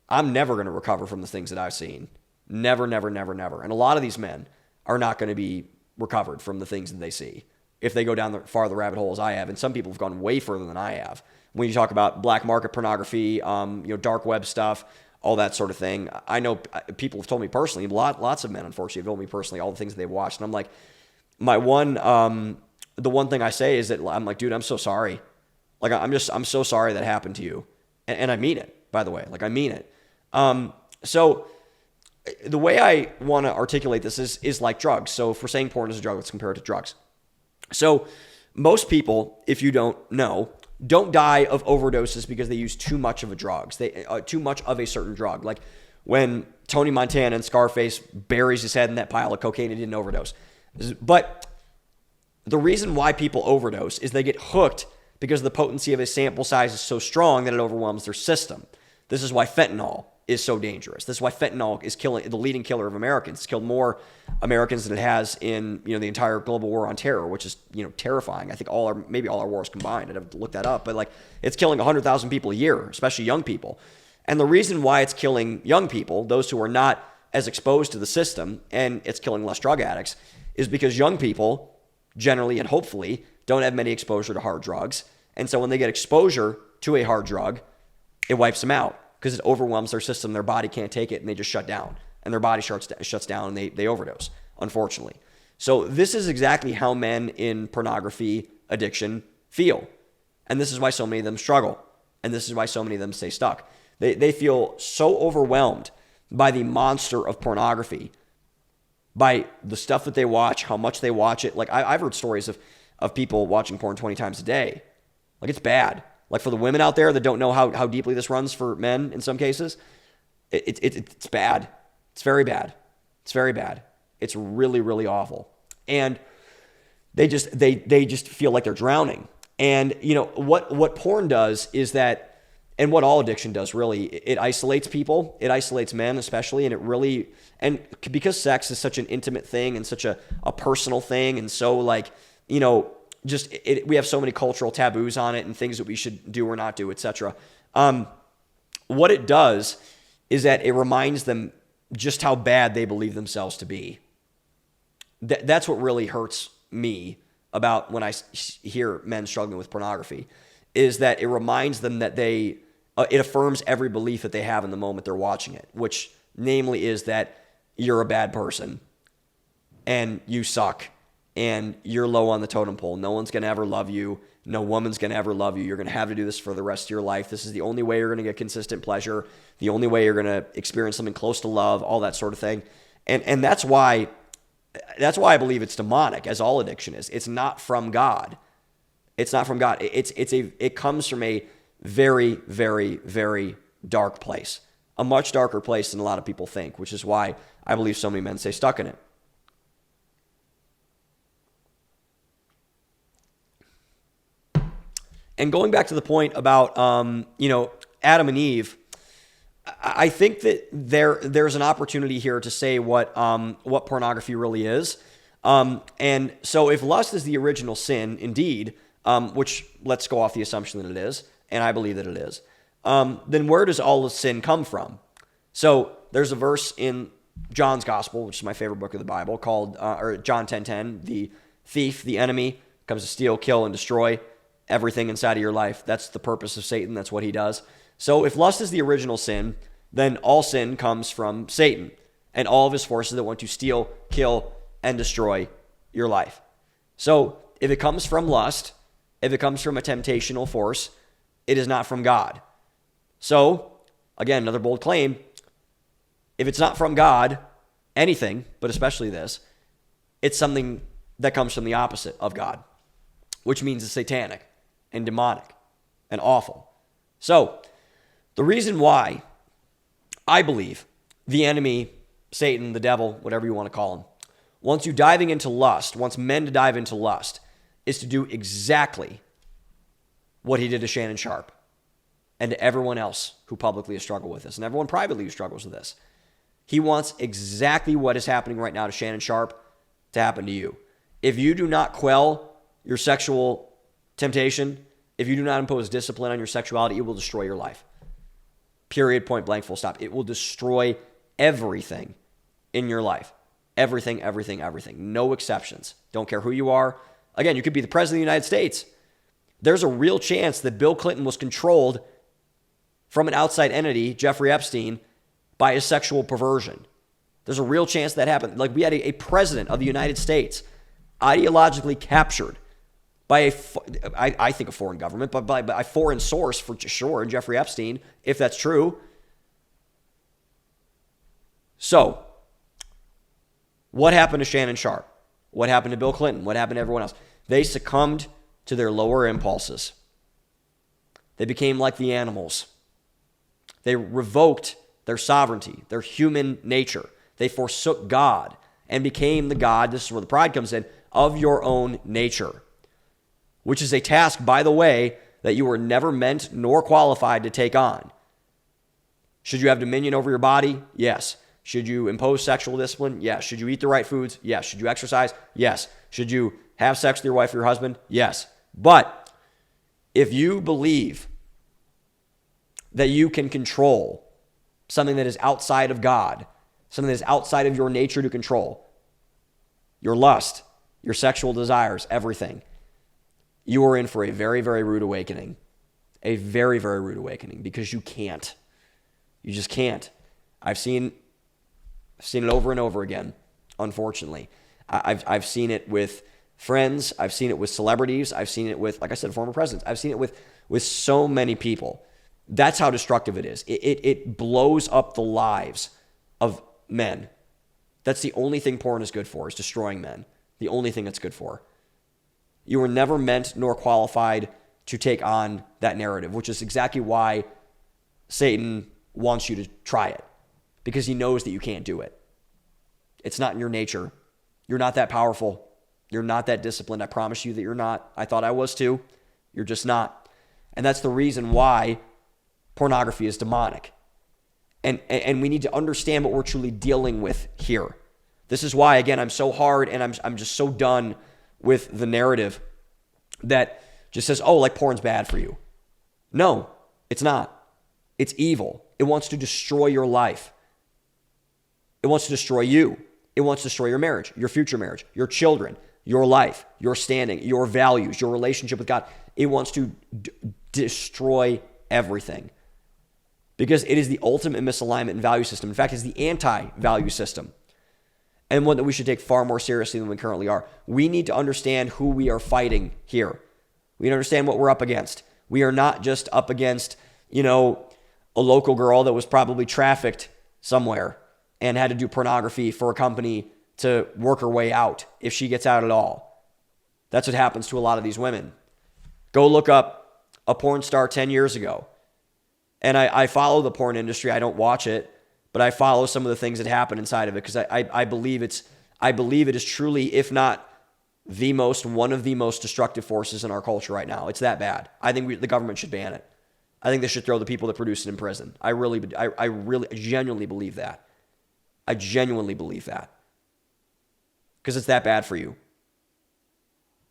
I'm never going to recover from the things that I've seen. Never, never, never, never. And a lot of these men are not going to be recovered from the things that they see if they go down the farther rabbit hole as I have. And some people have gone way further than I have. When you talk about black market pornography, dark web stuff, all that sort of thing. I know people have told me personally, lots of men, unfortunately, have told me personally all the things that they've watched. And I'm like, the one thing I say is that I'm like, dude, I'm so sorry. Like, I'm so sorry that happened to you. And I mean it, by the way. Like, I mean it. So the way I want to articulate this is like drugs. So if we're saying porn is a drug, let's compare it to drugs. So most people, if you don't know, don't die of overdoses because they use too much of a drug. Too much of a certain drug. Like when Tony Montana in Scarface buries his head in that pile of cocaine, he didn't overdose. But the reason why people overdose is they get hooked because the potency of a sample size is so strong that it overwhelms their system. This is why fentanyl is so dangerous. This is why fentanyl is killing the leading killer of Americans. It's killed more Americans than it has in the entire global war on terror, which is terrifying. I think maybe all our wars combined. I'd have to look that up, but like it's killing 100,000 people a year, especially young people. And the reason why it's killing young people, those who are not as exposed to the system, and it's killing less drug addicts, is because young people generally and hopefully don't have many exposure to hard drugs. And so when they get exposure to a hard drug, it wipes them out because it overwhelms their system. Their body can't take it and they just shut down. And their body shuts down and they overdose, unfortunately. So this is exactly how men in pornography addiction feel. And this is why so many of them struggle. And this is why so many of them stay stuck. They feel so overwhelmed by the monster of pornography, by the stuff that they watch, how much they watch it. Like I've heard stories of people watching porn 20 times a day. Like it's bad. Like for the women out there that don't know how deeply this runs for men in some cases, it's bad. It's very bad. It's very bad. It's really, really awful. And they just feel like they're drowning. And what porn does is that, and what all addiction does really, it isolates people. It isolates men especially, and because sex is such an intimate thing and such a personal thing, and so we have so many cultural taboos on it and things that we should do or not do, etc. What it does is that it reminds them just how bad they believe themselves to be. That's what really hurts me about when I hear men struggling with pornography, is that it reminds them that it affirms every belief that they have in the moment they're watching it, which namely is that you're a bad person and you suck and you're low on the totem pole. No one's going to ever love you. No woman's going to ever love you. You're going to have to do this for the rest of your life. This is the only way you're going to get consistent pleasure, the only way you're going to experience something close to love, all that sort of thing. And that's why I believe it's demonic, as all addiction is. It's not from God. It's not from God. It comes from a very, very, very dark place, a much darker place than a lot of people think, which is why I believe so many men stay stuck in it. And going back to the point about, Adam and Eve, I think that there's an opportunity here to say what pornography really is. And so if lust is the original sin, indeed, which let's go off the assumption that it is, and I believe that it is, then where does all the sin come from? So there's a verse in John's Gospel, which is my favorite book of the Bible, called, or John 10:10, the thief, the enemy, comes to steal, kill, and destroy everything inside of your life. That's the purpose of Satan. That's what he does. So if lust is the original sin, then all sin comes from Satan and all of his forces that want to steal, kill, and destroy your life. So if it comes from lust, if it comes from a temptational force, it is not from God. So, again, another bold claim, if it's not from God, anything, but especially this, it's something that comes from the opposite of God, which means it's satanic and demonic and awful. So, the reason why I believe the enemy, Satan, the devil, whatever you want to call him, wants you diving into lust, wants men to dive into lust, is to do exactly what he did to Shannon Sharpe and to everyone else who publicly has struggled with this and everyone privately who struggles with this. He wants exactly what is happening right now to Shannon Sharpe to happen to you. If you do not quell your sexual temptation, if you do not impose discipline on your sexuality, it will destroy your life. Period, point blank, full stop. It will destroy everything in your life. Everything, everything, everything. No exceptions. Don't care who you are. Again, you could be the president of the United States. There's a real chance that Bill Clinton was controlled from an outside entity, Jeffrey Epstein, by a sexual perversion. There's a real chance that happened. Like we had a president of the United States ideologically captured by I think a foreign government, but by a foreign source for sure, Jeffrey Epstein, if that's true. So, what happened to Shannon Sharpe? What happened to Bill Clinton? What happened to everyone else? They succumbed to their lower impulses. They became like the animals. They revoked their sovereignty, their human nature. They forsook God and became the God, this is where the pride comes in, of your own nature, which is a task, by the way, that you were never meant nor qualified to take on. Should you have dominion over your body? Yes. Should you impose sexual discipline? Yes. Should you eat the right foods? Yes. Should you exercise? Yes. Should you have sex with your wife or your husband? Yes. But if you believe that you can control something that is outside of God, something that is outside of your nature to control, your lust, your sexual desires, everything, you are in for a very, very rude awakening. A very, very rude awakening because you can't. You just can't. I've seen it over and over again, unfortunately. I've seen it with friends. I've seen it with celebrities. I've seen it with, like I said, former presidents. I've seen it with so many people. That's how destructive it is. It blows up the lives of men. That's the only thing porn is good for, is destroying men. The only thing it's good for. You were never meant nor qualified to take on that narrative, which is exactly why Satan wants you to try it, because he knows that you can't do it. It's not in your nature. You're not that powerful. You're not that disciplined. I promise you that you're not. I thought I was too. You're just not. And that's the reason why pornography is demonic. And we need to understand what we're truly dealing with here. This is why, again, I'm so hard and I'm just so done with the narrative that just says, oh, like porn's bad for you. No, it's not. It's evil. It wants to destroy your life. It wants to destroy you. It wants to destroy your marriage, your future marriage, your children, your life, your standing, your values, your relationship with God. It wants to destroy everything because it is the ultimate misalignment in value system. In fact, it's the anti-value system, and one that we should take far more seriously than we currently are. We need to understand who we are fighting here. We need to understand what we're up against. We are not just up against, a local girl that was probably trafficked somewhere and had to do pornography for a company to work her way out, if she gets out at all. That's what happens to a lot of these women. Go look up a porn star 10 years ago. And I follow the porn industry. I don't watch it, but I follow some of the things that happen inside of it because I believe it is truly, if not one of the most destructive forces in our culture right now. It's that bad. I think the government should ban it. I think they should throw the people that produce it in prison. I genuinely believe that. I genuinely believe that. Because it's that bad for you.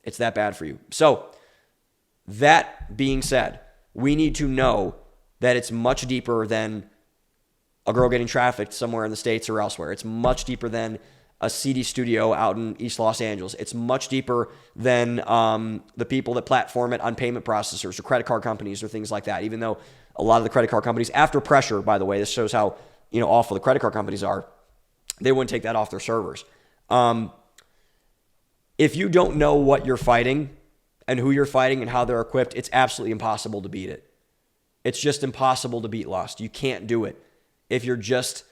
It's that bad for you. So, that being said, we need to know that it's much deeper than a girl getting trafficked somewhere in the States or elsewhere. It's much deeper than a CD studio out in East Los Angeles. It's much deeper than the people that platform it on payment processors or credit card companies or things like that, even though a lot of the credit card companies, after pressure, by the way, this shows how awful the credit card companies are, they wouldn't take that off their servers. If you don't know what you're fighting and who you're fighting and how they're equipped, it's absolutely impossible to beat it. It's just impossible to beat lust. You can't do it if you're just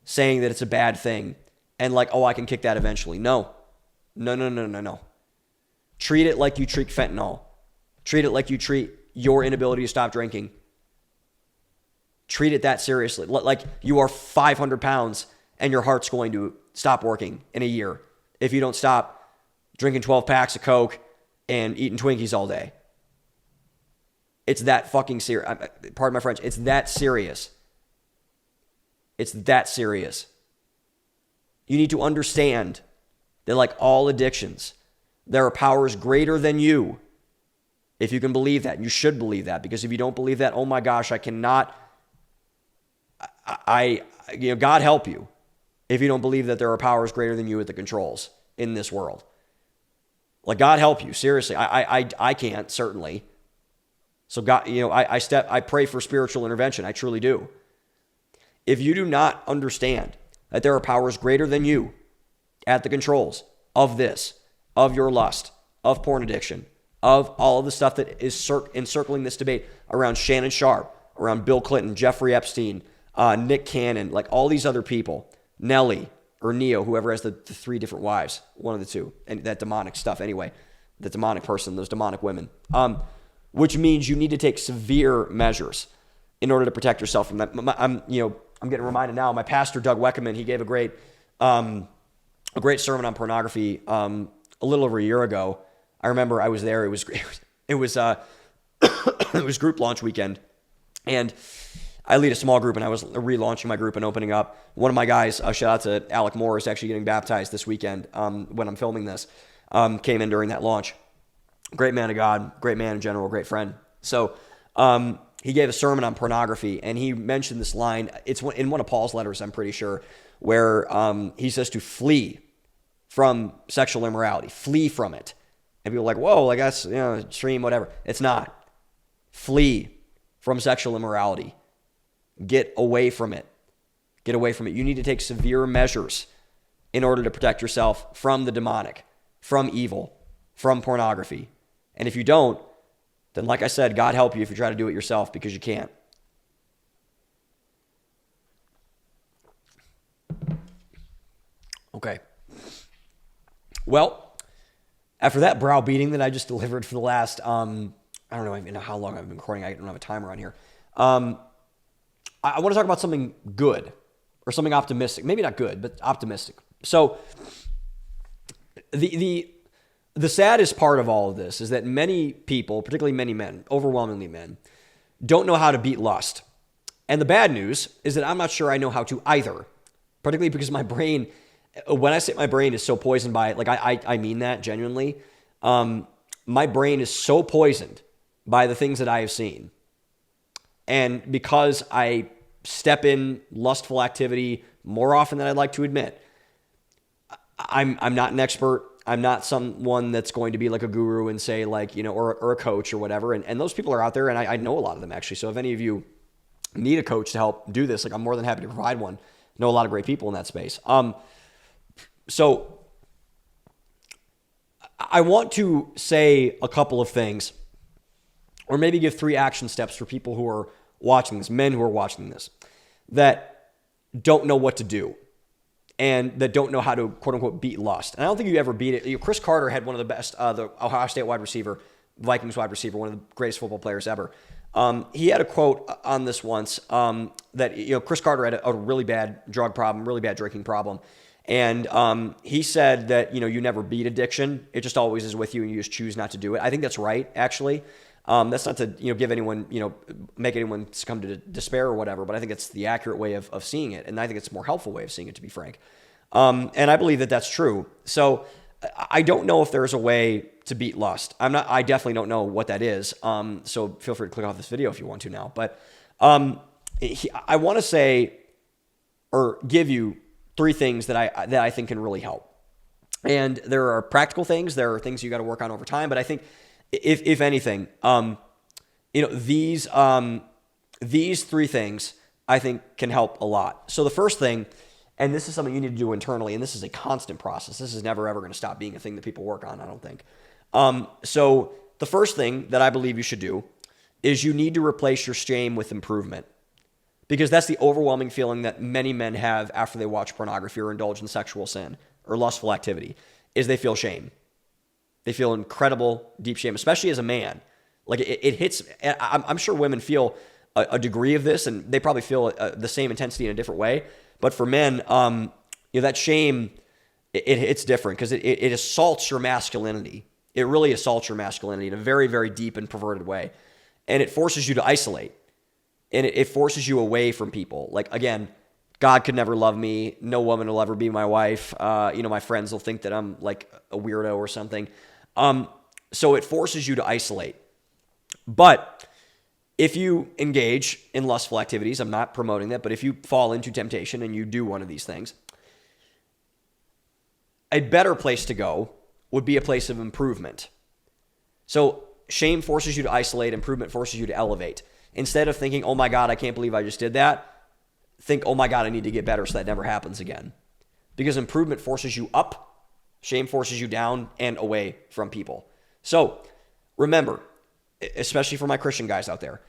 saying that it's a bad thing and like, oh, I can kick that eventually. No. Treat it like you treat fentanyl. Treat it like you treat your inability to stop drinking. Treat it that seriously. Like you are 500 pounds and your heart's going to stop working in a year if you don't stop drinking 12 packs of Coke and eating Twinkies all day. It's that fucking serious. Pardon my French. It's that serious. It's that serious. You need to understand that, like all addictions, there are powers greater than you. If you can believe that, you should believe that, because if you don't believe that, oh my gosh, I cannot. God help you if you don't believe that there are powers greater than you at the controls in this world. Like, God help you, seriously. I can't, certainly. So God, I pray for spiritual intervention. I truly do. If you do not understand that there are powers greater than you at the controls of this, of your lust, of porn addiction, of all of the stuff that is encircling this debate around Shannon Sharpe, around Bill Clinton, Jeffrey Epstein, Nick Cannon, like all these other people, Nelly or Neo, whoever has the 3 different wives, one of the 2, and that demonic stuff anyway, the demonic person, those demonic women, which means you need to take severe measures in order to protect yourself from that. I'm getting reminded now, my pastor, Doug Weckerman, he gave a great sermon on pornography a little over a year ago. I remember I was there. It was it was group launch weekend, and I lead a small group, and I was relaunching my group and opening up. One of my guys, shout out to Alec Moore, is actually getting baptized this weekend when I'm filming this, came in during that launch. Great man of God, great man in general, great friend. So he gave a sermon on pornography, and he mentioned this line. It's in one of Paul's letters, I'm pretty sure, where he says to flee from sexual immorality. Flee from it. And people are like, whoa, I guess, extreme, whatever. It's not. Flee from sexual immorality. Get away from it. Get away from it. You need to take severe measures in order to protect yourself from the demonic, from evil, from pornography. And if you don't, then like I said, God help you if you try to do it yourself, because you can't. Okay. Well, after that browbeating that I just delivered for the last, I don't know even how long I've been recording. I don't have a timer on here. I want to talk about something good or something optimistic. Maybe not good, but optimistic. So the saddest part of all of this is that many people, particularly many men, overwhelmingly men, don't know how to beat lust. And the bad news is that I'm not sure I know how to either, particularly because my brain, when I say my brain is so poisoned by it, like I mean that genuinely. My brain is so poisoned by the things that I have seen. And because I step in lustful activity more often than I'd like to admit, I'm not an expert. I'm not someone that's going to be like a guru and say like, or a coach or whatever. And those people are out there, and I know a lot of them actually. So if any of you need a coach to help do this, like I'm more than happy to provide one. I know a lot of great people in that space. So I want to say a couple of things, or maybe give 3 action steps for people who are watching this, men who are watching this, that don't know what to do and that don't know how to, quote unquote, beat lust. And I don't think you ever beat it. Chris Carter had one of the best, the Ohio State wide receiver, Vikings wide receiver, one of the greatest football players ever. He had a quote on this once that, Chris Carter had a really bad drug problem, really bad drinking problem. And he said that, you never beat addiction. It just always is with you and you just choose not to do it. I think that's right, actually. That's not to, give anyone, make anyone succumb to despair or whatever, but I think it's the accurate way of seeing it. And I think it's a more helpful way of seeing it, to be frank. And I believe that that's true. So I don't know if there's a way to beat lust. I definitely don't know what that is. So feel free to click off this video if you want to now. But I want to say or give you 3 things that I think can really help. And there are practical things. There are things you got to work on over time. But I think if anything, these 3 things I think can help a lot. So the first thing, and this is something you need to do internally, and this is a constant process. This is never ever going to stop being a thing that people work on, I don't think. So the first thing that I believe you should do is you need to replace your shame with improvement. Because that's the overwhelming feeling that many men have after they watch pornography or indulge in sexual sin or lustful activity, is they feel shame. They feel incredible, deep shame, especially as a man. Like it hits, I'm sure women feel a degree of this, and they probably feel the same intensity in a different way. But for men, that shame, it's different because it assaults your masculinity. It really assaults your masculinity in a very, very deep and perverted way. And it forces you to isolate. And it forces you away from people. Like, again, God could never love me. No woman will ever be my wife. My friends will think that I'm like a weirdo or something. So it forces you to isolate. But if you engage in lustful activities, I'm not promoting that, but if you fall into temptation and you do one of these things, a better place to go would be a place of improvement. So shame forces you to isolate. Improvement forces you to elevate. Instead of thinking, oh my God, I can't believe I just did that, think, oh my God, I need to get better so that never happens again. Because improvement forces you up, shame forces you down and away from people. So remember, especially for my Christian guys out there,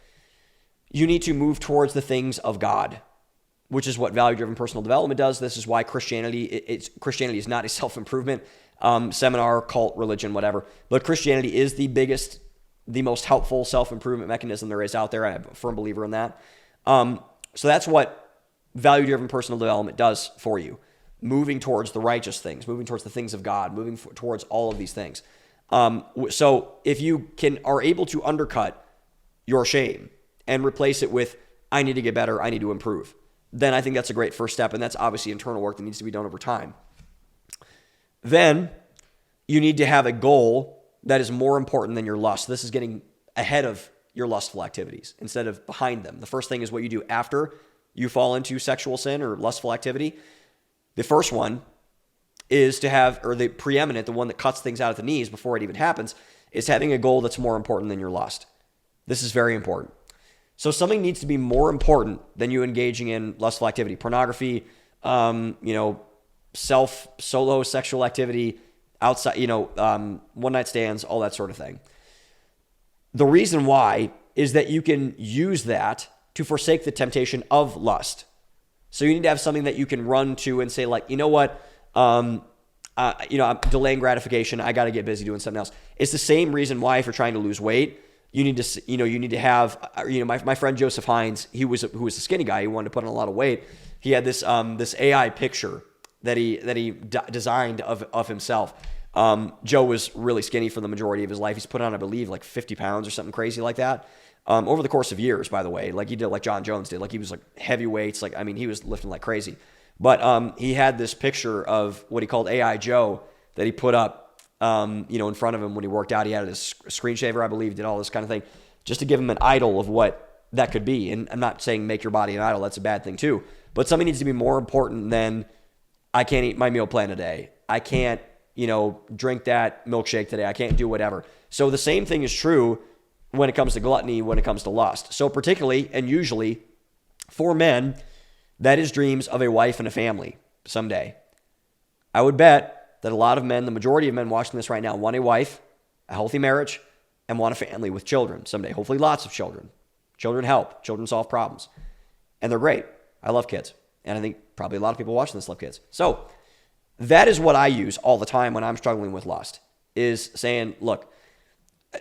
you need to move towards the things of God, which is what value-driven personal development does. This is why Christianity is not a self-improvement seminar, cult, religion, whatever. But Christianity is the most helpful self-improvement mechanism there is out there. I'm a firm believer in that. So that's what value-driven personal development does for you. Moving towards the righteous things, moving towards the things of God, moving towards all of these things. So if you are able to undercut your shame and replace it with, I need to get better, I need to improve, then I think that's a great first step. And that's obviously internal work that needs to be done over time. Then you need to have a goal that is more important than your lust. This is getting ahead of your lustful activities instead of behind them. The first thing is what you do after you fall into sexual sin or lustful activity. The first one is to have, or the preeminent, the one that cuts things out at the knees before it even happens, is having a goal that's more important than your lust. This is very important. So something needs to be more important than you engaging in lustful activity, pornography, solo sexual activity, outside, one-night stands, all that sort of thing. The reason why is that you can use that to forsake the temptation of lust. So you need to have something that you can run to and say, like, you know what, I'm delaying gratification. I got to get busy doing something else. It's the same reason why if you're trying to lose weight, you need to have, my friend Joseph Hines, who was a skinny guy, he wanted to put on a lot of weight. He had this AI picture that he designed of himself. Joe was really skinny for the majority of his life. He's put on, I believe, like 50 pounds or something crazy like that. Over the course of years, by the way, like he did, like John Jones did, like he was like heavy weights. Like, I mean, he was lifting like crazy, but, he had this picture of what he called AI Joe that he put up, in front of him when he worked out. He had his screensaver, I believe, did all this kind of thing just to give him an idol of what that could be. And I'm not saying make your body an idol. That's a bad thing too, but something needs to be more important than I can't eat my meal plan a day. I can't, drink that milkshake today. I can't do whatever. So the same thing is true when it comes to gluttony, when it comes to lust. So particularly and usually for men, that is dreams of a wife and a family someday. I would bet that a lot of men, the majority of men watching this right now, want a wife, a healthy marriage, and want a family with children someday. Hopefully lots of children. Children help. Children solve problems. And they're great. I love kids. And I think probably a lot of people watching this love kids. So that is what I use all the time when I'm struggling with lust, is saying, look,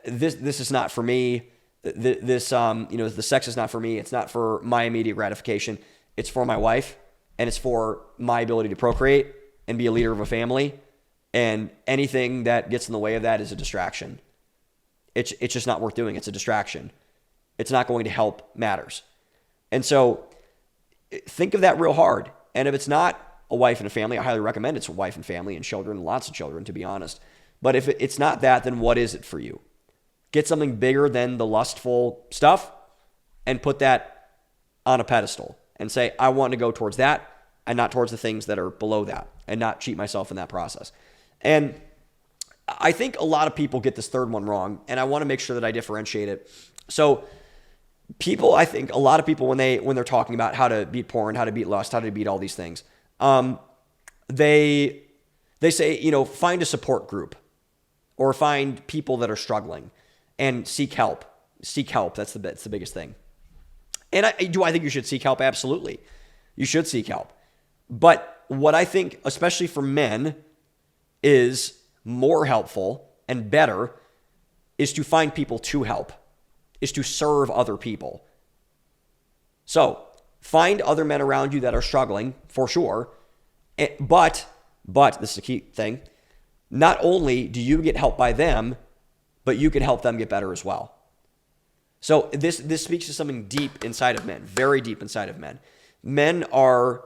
this is not for me. The sex is not for me. It's not for my immediate gratification. It's for my wife, and it's for my ability to procreate. and be a leader of a family. And anything that gets in the way of that is a distraction. It's just not worth doing. It's a distraction. It's not going to help matters. And so think of that real hard. And if it's not a wife and a family, I highly recommend it's a wife and family and children, lots of children, to be honest. But if it's not that, then what is it for you? Get something bigger than the lustful stuff and put that on a pedestal and say, I want to go towards that and not towards the things that are below that, and not cheat myself in that process. And I think a lot of people get this third one wrong, and I want to make sure that I differentiate it. So I think a lot of people, when they're talking about how to beat porn, how to beat lust, how to beat all these things, they say, find a support group or find people that are struggling and seek help. Seek help. That's the biggest thing. And I think you should seek help? Absolutely. You should seek help. But what I think, especially for men, is more helpful and better is to find people to help, is to serve other people. So find other men around you that are struggling, for sure. But this is a key thing. Not only do you get help by them, but you can help them get better as well. So this speaks to something deep inside of men, very deep inside of men. Men are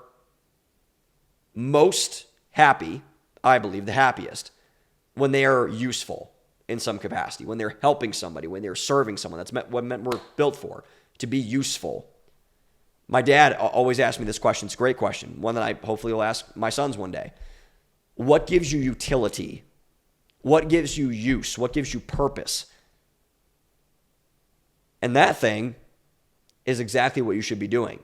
most happy, I believe, the happiest, when they are useful in some capacity, when they're helping somebody, when they're serving someone. That's what men were built for, to be useful. My dad always asked me this question. It's a great question, one that I hopefully will ask my sons one day. What gives you utility? What gives you use? What gives you purpose? And that thing is exactly what you should be doing.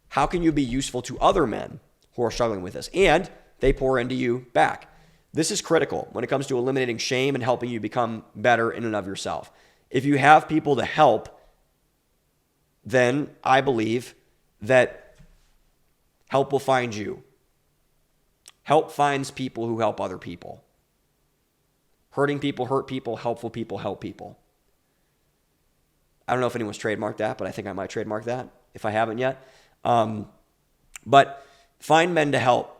How can you be useful to other men who are struggling with this? And they pour into you back. This is critical when it comes to eliminating shame and helping you become better in and of yourself. If you have people to help, then I believe that help will find you. Help finds people who help other people. Hurting people hurt people. Helpful people help people. I don't know if anyone's trademarked that, but I think I might trademark that if I haven't yet. But find men to help.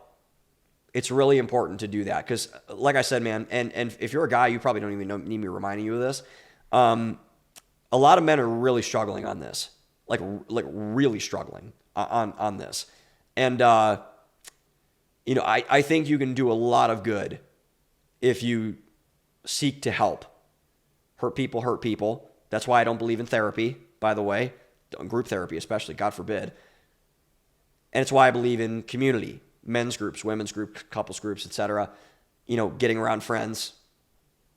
It's really important to do that because, like I said, man, and if you're a guy, you probably don't even need me reminding you of this. A lot of men are really struggling on this, like really struggling on this. And, I think you can do a lot of good if you seek to help. Hurt people. That's why I don't believe in therapy, by the way, group therapy especially, God forbid. And it's why I believe in community, men's groups, women's groups, couples groups, etc. Getting around friends.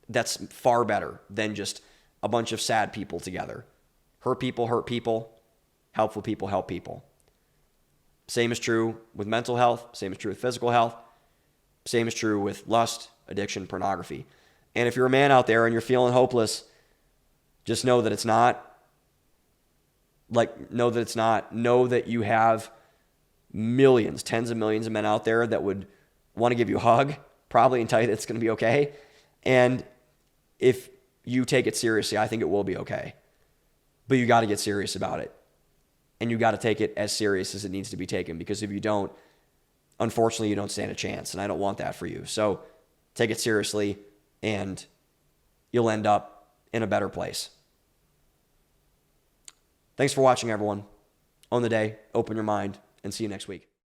That's far better than just a bunch of sad people together. Hurt people, helpful people, help people. Same is true with mental health. Same is true with physical health. Same is true with lust, addiction, pornography. And if you're a man out there and you're feeling hopeless, just know that it's not. Know that you have millions, tens of millions of men out there that would want to give you a hug, probably, and tell you that it's going to be okay. And if you take it seriously, I think it will be okay. But you got to get serious about it. And you got to take it as serious as it needs to be taken, because if you don't, unfortunately, you don't stand a chance. And I don't want that for you. So take it seriously and you'll end up in a better place. Thanks for watching, everyone. Own the day, open your mind, and see you next week.